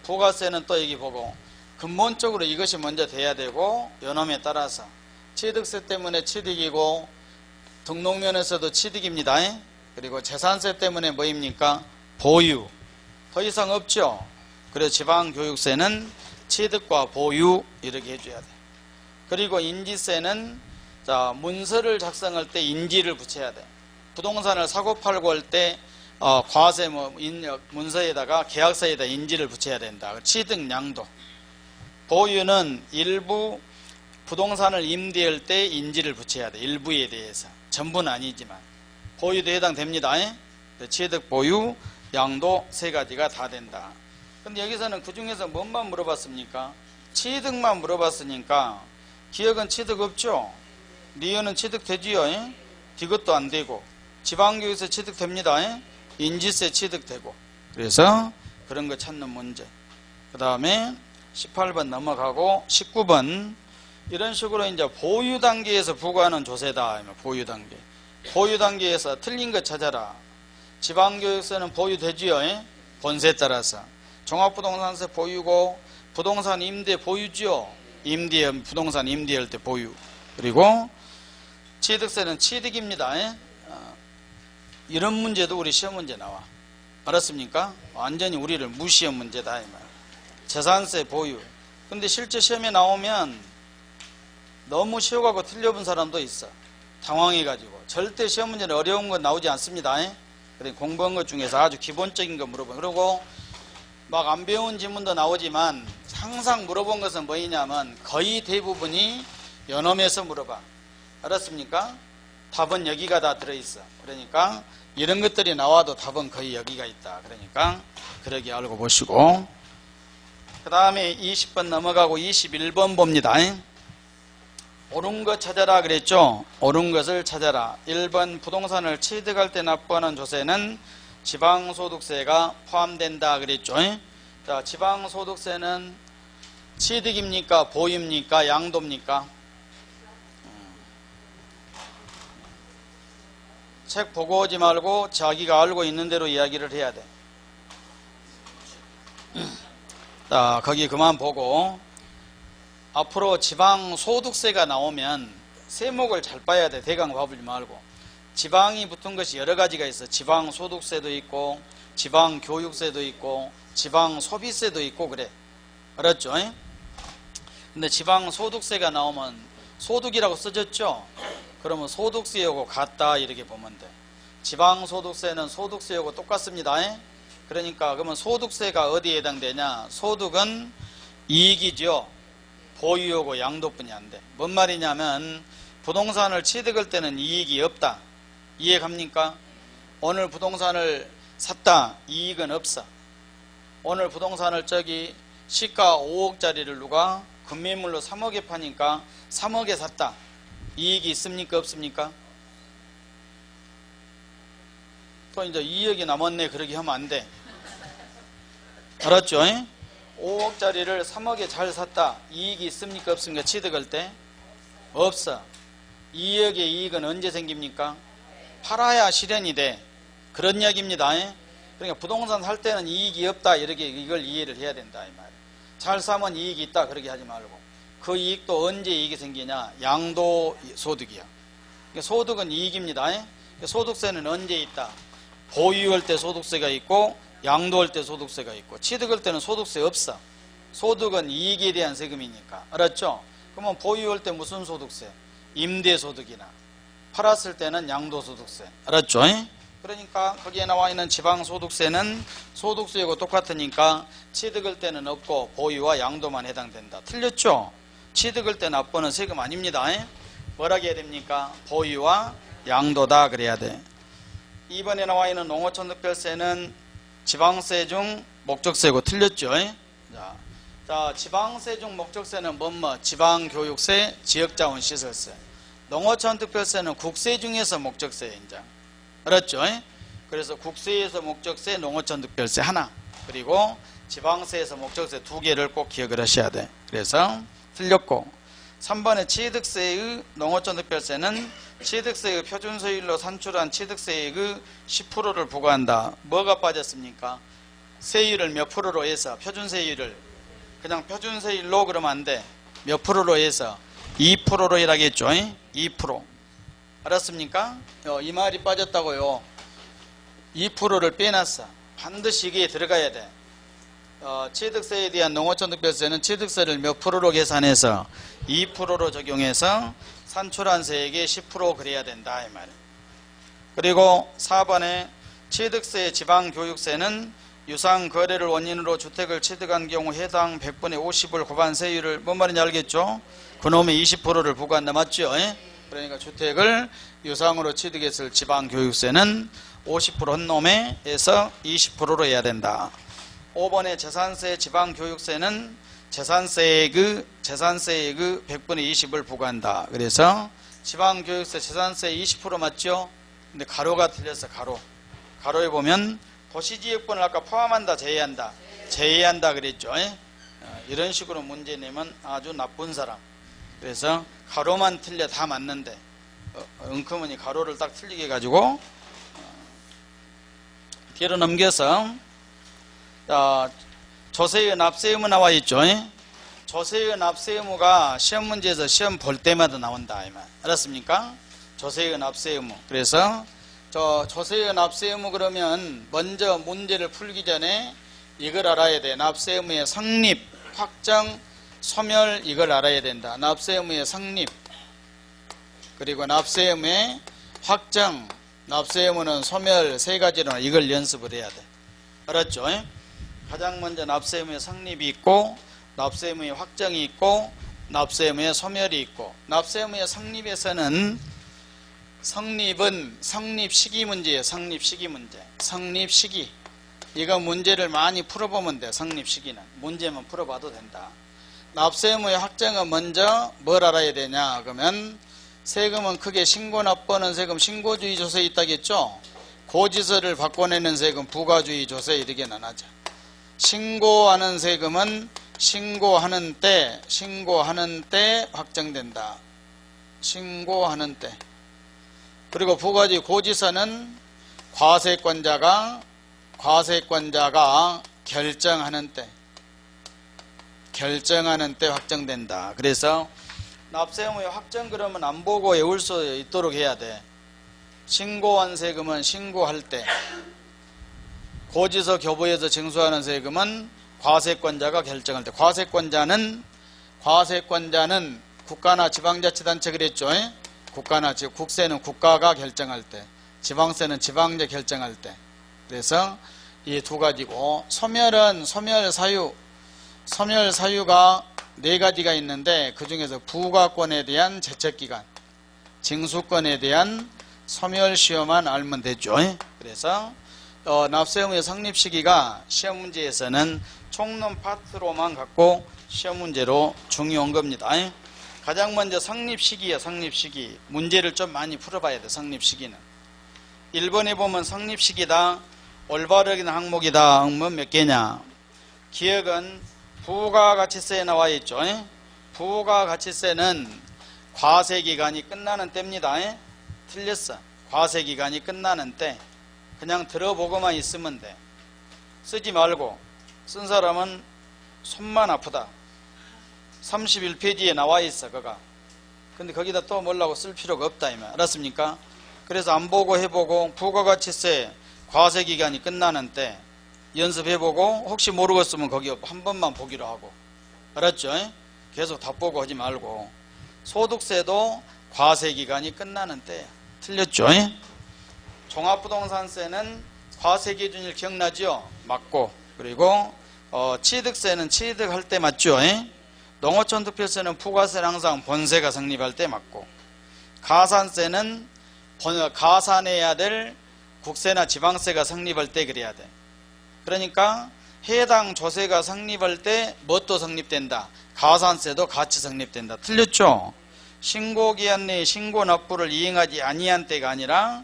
부가세는 또 여기 보고 근본적으로 이것이 먼저 돼야 되고 요놈에 따라서 취득세 때문에 취득이고 등록면에서도 취득입니다. 그리고 재산세 때문에 뭐입니까? 보유. 더 이상 없죠. 그래서 지방교육세는 취득과 보유 이렇게 해줘야 돼. 그리고 인지세는 자, 문서를 작성할 때 인지를 붙여야 돼. 부동산을 사고 팔고 할 때 과세 문서에다가 계약서에다 인지를 붙여야 된다. 취득 양도. 보유는 일부 부동산을 임대할 때 인지를 붙여야 돼. 일부에 대해서. 전부는 아니지만. 보유도 해당됩니다. 취득, 보유, 양도 세 가지가 다 된다. 근데 여기서는 그 중에서 뭔만 물어봤습니까? 취득만 물어봤으니까 기업은 취득 없죠? 리은은 취득되지요? 디귿도 안 되고. 지방교육세 취득됩니다. 인지세 취득되고. 그래서 그런 거 찾는 문제. 그 다음에 18번 넘어가고 19번 이런 식으로 이제 보유 단계에서 부과하는 조세다. 보유 단계. 보유 단계에서 틀린 거 찾아라. 지방교육세는 보유되지요? 본세에 따라서. 종합부동산세 보유고 부동산 임대 보유지요? 부동산 임대할 때 보유. 그리고 취득세는 취득입니다. 이런 문제도 우리 시험 문제 나와. 알았습니까? 완전히 우리를 무시한 문제다. 이 말. 재산세 보유. 근데 실제 시험에 나오면 너무 쉬워가고 틀려본 사람도 있어. 당황해가지고. 절대 시험 문제는 어려운 건 나오지 않습니다. 그래 공부한 것 중에서 아주 기본적인 거 물어봐. 그리고 막 안 배운 지문도 나오지만 항상 물어본 것은 뭐냐면 거의 대부분이 연엄에서 물어봐. 알았습니까? 답은 여기가 다 들어있어. 그러니까 이런 것들이 나와도 답은 거의 여기가 있다. 그러니까 그러게 알고 보시고, 그 다음에 20번 넘어가고 21번 봅니다. 옳은 것 찾아라 그랬죠? 옳은 것을 찾아라. 1번 부동산을 취득할 때 납부하는 조세는 지방소득세가 포함된다 그랬죠? 자, 지방소득세는 취득입니까? 보유입니까? 양도입니까? 책 보고 오지 말고 자기가 알고 있는 대로 이야기를 해야 돼. 자, 거기 그만 보고 앞으로 지방소득세가 나오면 세목을 잘 봐야 돼. 대강 봐보지 말고. 지방이 붙은 것이 여러 가지가 있어. 지방소득세도 있고 지방교육세도 있고 지방소비세도 있고 그래. 알았죠? 근데 지방소득세가 나오면 소득이라고 써졌죠? 그러면 소득세하고 같다 이렇게 보면 돼. 지방소득세는 소득세하고 똑같습니다. 그러니까 그러면 소득세가 어디에 해당되냐? 소득은 이익이죠. 보유하고 양도뿐이 안 돼. 뭔 말이냐면 부동산을 취득할 때는 이익이 없다. 이해 갑니까? 오늘 부동산을 샀다. 이익은 없어. 오늘 부동산을 저기 시가 5억짜리를 누가 금매물로 3억에 파니까 3억에 샀다. 이익이 있습니까? 없습니까? 또 이제 2억이 남았네. 그러게 하면 안 돼. 알았죠? 5억짜리를 3억에 잘 샀다. 이익이 있습니까? 없습니까? 취득할 때? 없어. 2억의 이익은 언제 생깁니까? 팔아야 실현이 돼. 그런 이야기입니다. 그러니까 부동산 살 때는 이익이 없다. 이렇게 이걸 이해를 해야 된다. 이 말. 잘 사면 이익이 있다. 그렇게 하지 말고. 그 이익도 언제 이익이 생기냐? 양도소득이야. 그러니까 소득은 이익입니다. 그러니까 소득세는 언제 있다? 보유할 때 소득세가 있고 양도할 때 소득세가 있고 취득할 때는 소득세 없어. 소득은 이익에 대한 세금이니까. 알았죠? 그러면 보유할 때 무슨 소득세? 임대소득이나 팔았을 때는 양도소득세. 알았죠? 그러니까 거기에 나와 있는 지방소득세는 소득세하고 똑같으니까 취득할 때는 없고 보유와 양도만 해당된다. 틀렸죠? 취득할 때 납부는 세금 아닙니다. 뭐라고 해야 됩니까? 보유와 양도다 그래야 돼. 2번에 나와 있는 농어촌특별세는 지방세 중 목적세고 틀렸죠? 자, 지방세 중 목적세는 뭐뭐? 지방교육세, 지역자원시설세. 농어촌특별세는 국세 중에서 목적세에 이제. 알았죠? 그래서 국세에서 목적세, 농어촌특별세 하나. 그리고 지방세에서 목적세 두 개를 꼭 기억을 하셔야 돼. 그래서 틀렸고. 3번의 취득세의 농어촌특별세는 취득세의 표준세율로 산출한 취득세액의 10%를 부과한다. 뭐가 빠졌습니까? 세율을 몇 프로로 해서 표준세율을 그냥 표준세율로 그러면 안 돼. 몇 프로로 해서 2%로 해라겠죠. 2%. 알았습니까? 이 말이 빠졌다고요. 2%를 빼놨어. 반드시 이게 들어가야 돼. 취득세에 대한 농어촌특별세는 취득세를 몇 프로로 계산해서 2%로 적용해서 산출한세액의 10% 그래야 된다 이 말이에요. 그리고 4번에 취득세 지방교육세는 유상거래를 원인으로 주택을 취득한 경우 해당 100분의 50을 곱한 세율을 뭔 말인지 알겠죠? 그놈의 20%를 부과한다 맞죠? 그러니까 주택을 유상으로 취득했을 지방교육세는 50%한 놈에 해서 20%로 해야 된다. 5번에 재산세 지방교육세는 재산세의 100분의 20을 부과한다. 그래서 지방교육세 재산세 20% 맞죠? 근데 가로가 틀렸어. 가로에 보면 도시지역분을 아까 포함한다 제외한다 제외한다 그랬죠. 이런 식으로 문제 내면 아주 나쁜 사람. 그래서 가로만 틀려 다 맞는데 은커머니 가로를 딱 틀리게 해가지고 뒤로 넘겨서 조세의 납세 의무 나와 있죠. 조세의 납세 의무가 시험 문제에서 시험 볼 때마다 나온다. 알았습니까? 조세의 납세 의무. 그래서 조세의 납세 의무 그러면 먼저 문제를 풀기 전에 이걸 알아야 돼. 납세 의무의 성립, 확정, 소멸 이걸 알아야 된다. 납세 의무의 성립 그리고 납세 의무의 확정, 납세 의무는 소멸 세 가지로 이걸 연습을 해야 돼. 알았죠? 가장 먼저 납세 의무의 성립이 있고 납세 의무의 확정이 있고 납세 의무의 소멸이 있고 납세 의무의 성립에서는 성립은 성립 시기 문제예요. 성립 시기 문제. 성립 시기. 이거 문제를 많이 풀어보면 돼. 성립 시기는. 문제만 풀어봐도 된다. 납세 의무의 확정은 먼저 뭘 알아야 되냐. 그러면 세금은 크게 신고 납부하는 세금 신고주의 조세에 있다겠죠. 고지서를 바꿔내는 세금 부가주의 조세 이렇게 나눠져. 신고하는 세금은 신고하는 때 확정된다. 신고하는 때. 그리고 부가주의 고지서는 과세권자가 결정하는 때 확정된다. 그래서 납세 의무의 확정 그러면 안 보고 외울 수 있도록 해야 돼. 신고한 세금은 신고할 때, 고지서 교부에서 징수하는 세금은 과세권자가 결정할 때. 과세권자는 국가나 지방자치단체 그랬죠. 국가나 즉 국세는 국가가 결정할 때, 지방세는 지방제 결정할 때. 그래서 이 두 가지고 소멸은 소멸 사유가 네 가지가 있는데 그 중에서 부가권에 대한 제척기간, 징수권에 대한 소멸시효만 알면 되죠. 그래서 납세 의무의 성립 시기가 시험 문제에서는 총론 파트로만 갖고 시험 문제로 중요한 겁니다. 가장 먼저 성립 시기야. 성립 시기. 문제를 좀 많이 풀어봐야 돼. 성립 시기는. 1번에 보면 성립 시기다. 올바르긴 항목이다. 항목 몇 개냐. 기억은 부가가치세에 나와 있죠. 부가가치세는 과세기간이 끝나는 때입니다. 틀렸어. 과세기간이 끝나는 때. 그냥 들어보고만 있으면 돼. 쓰지 말고. 쓴 사람은 손만 아프다. 31페이지에 나와 있어 그가. 근데 거기다 또 뭐라고 쓸 필요가 없다 이 말. 알았습니까? 그래서 안 보고 해보고 부가가치세 과세기간이 끝나는 때 연습해보고 혹시 모르겠으면 거기 한 번만 보기로 하고. 알았죠? 계속 다 보고 하지 말고. 소득세도 과세기간이 끝나는 때. 틀렸죠? 종합부동산세는 과세기준일 기억나죠? 맞고. 그리고 취득세는 취득할 때 맞죠? 농어촌특별세는 부가세는 항상 본세가 성립할 때 맞고. 가산세는 가산해야 될 국세나 지방세가 성립할 때 그래야 돼. 그러니까 해당 조세가 성립할 때 뭣도 성립된다. 가산세도 같이 성립된다. 틀렸죠? 신고기한 내에 신고 납부를 이행하지 아니한 때가 아니라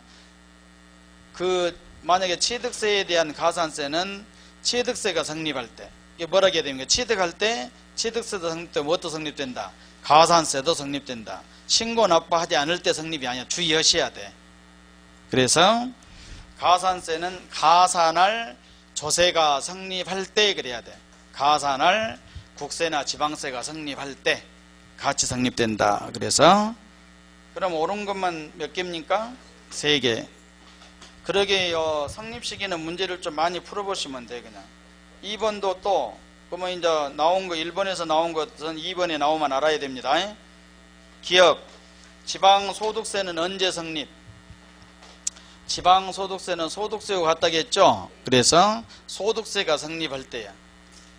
만약에 취득세에 대한 가산세는 취득세가 성립할 때. 이게 뭐라고 해야 됩니까? 취득할 때 취득세도 성립되고 뭣도 성립된다. 가산세도 성립된다. 신고 납부하지 않을 때 성립이 아니야. 주의하셔야 돼. 그래서 가산세는 가산할 조세가 성립할 때 그래야 돼. 가산할 국세나 지방세가 성립할 때 같이 성립된다. 그래서 그럼 옳은 것만 몇 개입니까? 3개. 그러게 성립 시기는 문제를 좀 많이 풀어보시면 돼. 그냥 2번도 또 그러면 이제 나온 거 1번에서 나온 것은 2번에 나오면 알아야 됩니다. 기억. 지방소득세는 언제 성립? 지방소득세는 소득세와 같다겠죠? 그래서 소득세가 성립할 때야.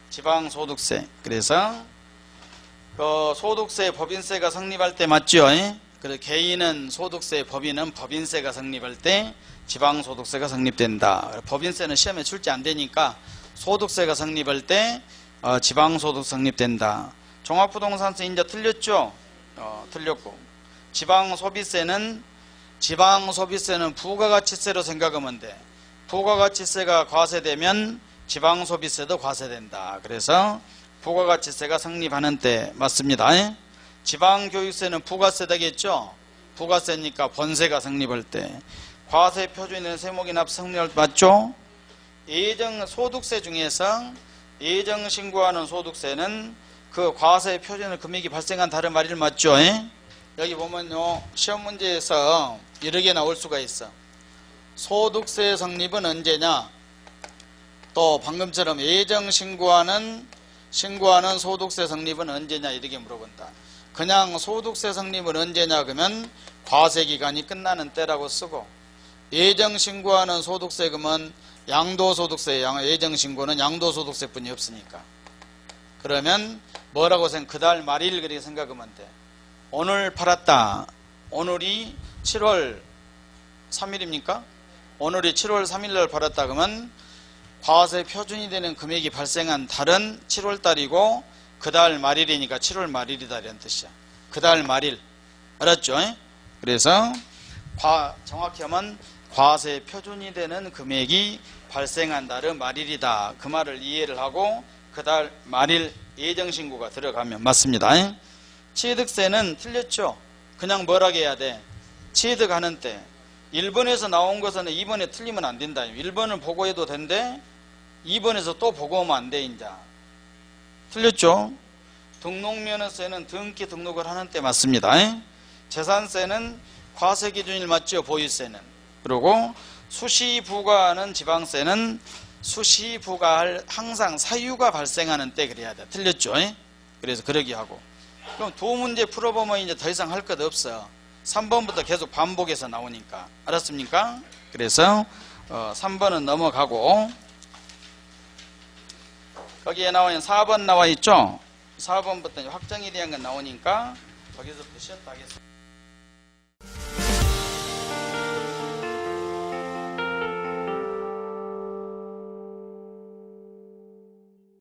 지방소득세. 그래서 그 소득세 법인세가 성립할 때 맞죠? 그래서 개인은 소득세, 법인은 법인세가 성립할 때 지방소득세가 성립된다. 법인세는 시험에 출제 안 되니까 소득세가 성립할 때 지방소득 성립된다. 종합부동산세 이제 틀렸죠? 틀렸고. 지방소비세는 부가가치세로 생각하면 돼. 부가가치세가 과세되면 지방소비세도 과세된다. 그래서 부가가치세가 성립하는 때 맞습니다. 지방교육세는 부가세 되겠죠? 부가세니까 본세가 성립할 때. 과세표준에는 세목이납 성립할 때 맞죠? 예정소득세 중에서 예정신고하는 소득세는 그 과세표준의 금액이 발생한 다른 말일 맞죠? 여기 보면요, 시험 문제에서 여러 개 나올 수가 있어. 소득세 성립은 언제냐? 또 방금처럼 예정신고하는 소득세 성립은 언제냐? 이렇게 물어본다. 그냥 소득세 성립은 언제냐? 그러면 과세기간이 끝나는 때라고 쓰고, 예정신고하는 소득세 그러면 양도소득세, 예정신고는 양도소득세뿐이 없으니까. 그러면 뭐라고 그 달 말일 그렇게 생각하면 돼. 오늘 팔았다. 오늘이 7월 3일입니까? 오늘이 7월 3일날 팔았다 그러면 과세 표준이 되는 금액이 발생한 달은 7월달이고 그 달 말일이니까 7월 말일이다 이런 뜻이야. 그 달 말일. 알았죠? 그래서 정확히 하면 과세 표준이 되는 금액이 발생한 달은 말일이다. 그 말을 이해를 하고 그 달 말일 예정신고가 들어가면 맞습니다. 취득세는 틀렸죠? 그냥 뭐라고 해야 돼? 취득하는 때 1번에서 나온 것은 2번에 틀리면 안 된다. 1번을 보고해도 된대 2번에서 또 보고하면 안 돼. 이제 틀렸죠? 등록면허세는 등기 등록을 하는 때 맞습니다. 재산세는 과세기준일 맞죠? 보유세는. 그리고 수시부과하는 지방세는 수시부과할 항상 사유가 발생하는 때 그래야 돼. 틀렸죠? 그래서 그러기 하고. 그럼 두 문제 풀어보면 이제 더 이상 할 것 없어. 3번부터 계속 반복해서 나오니까. 알았습니까? 그래서 3번은 넘어가고 거기에 나와 있는 4번 나와 있죠? 4번부터 확정에 대한 건 나오니까 거기서부터 쉬었다 하겠습니다.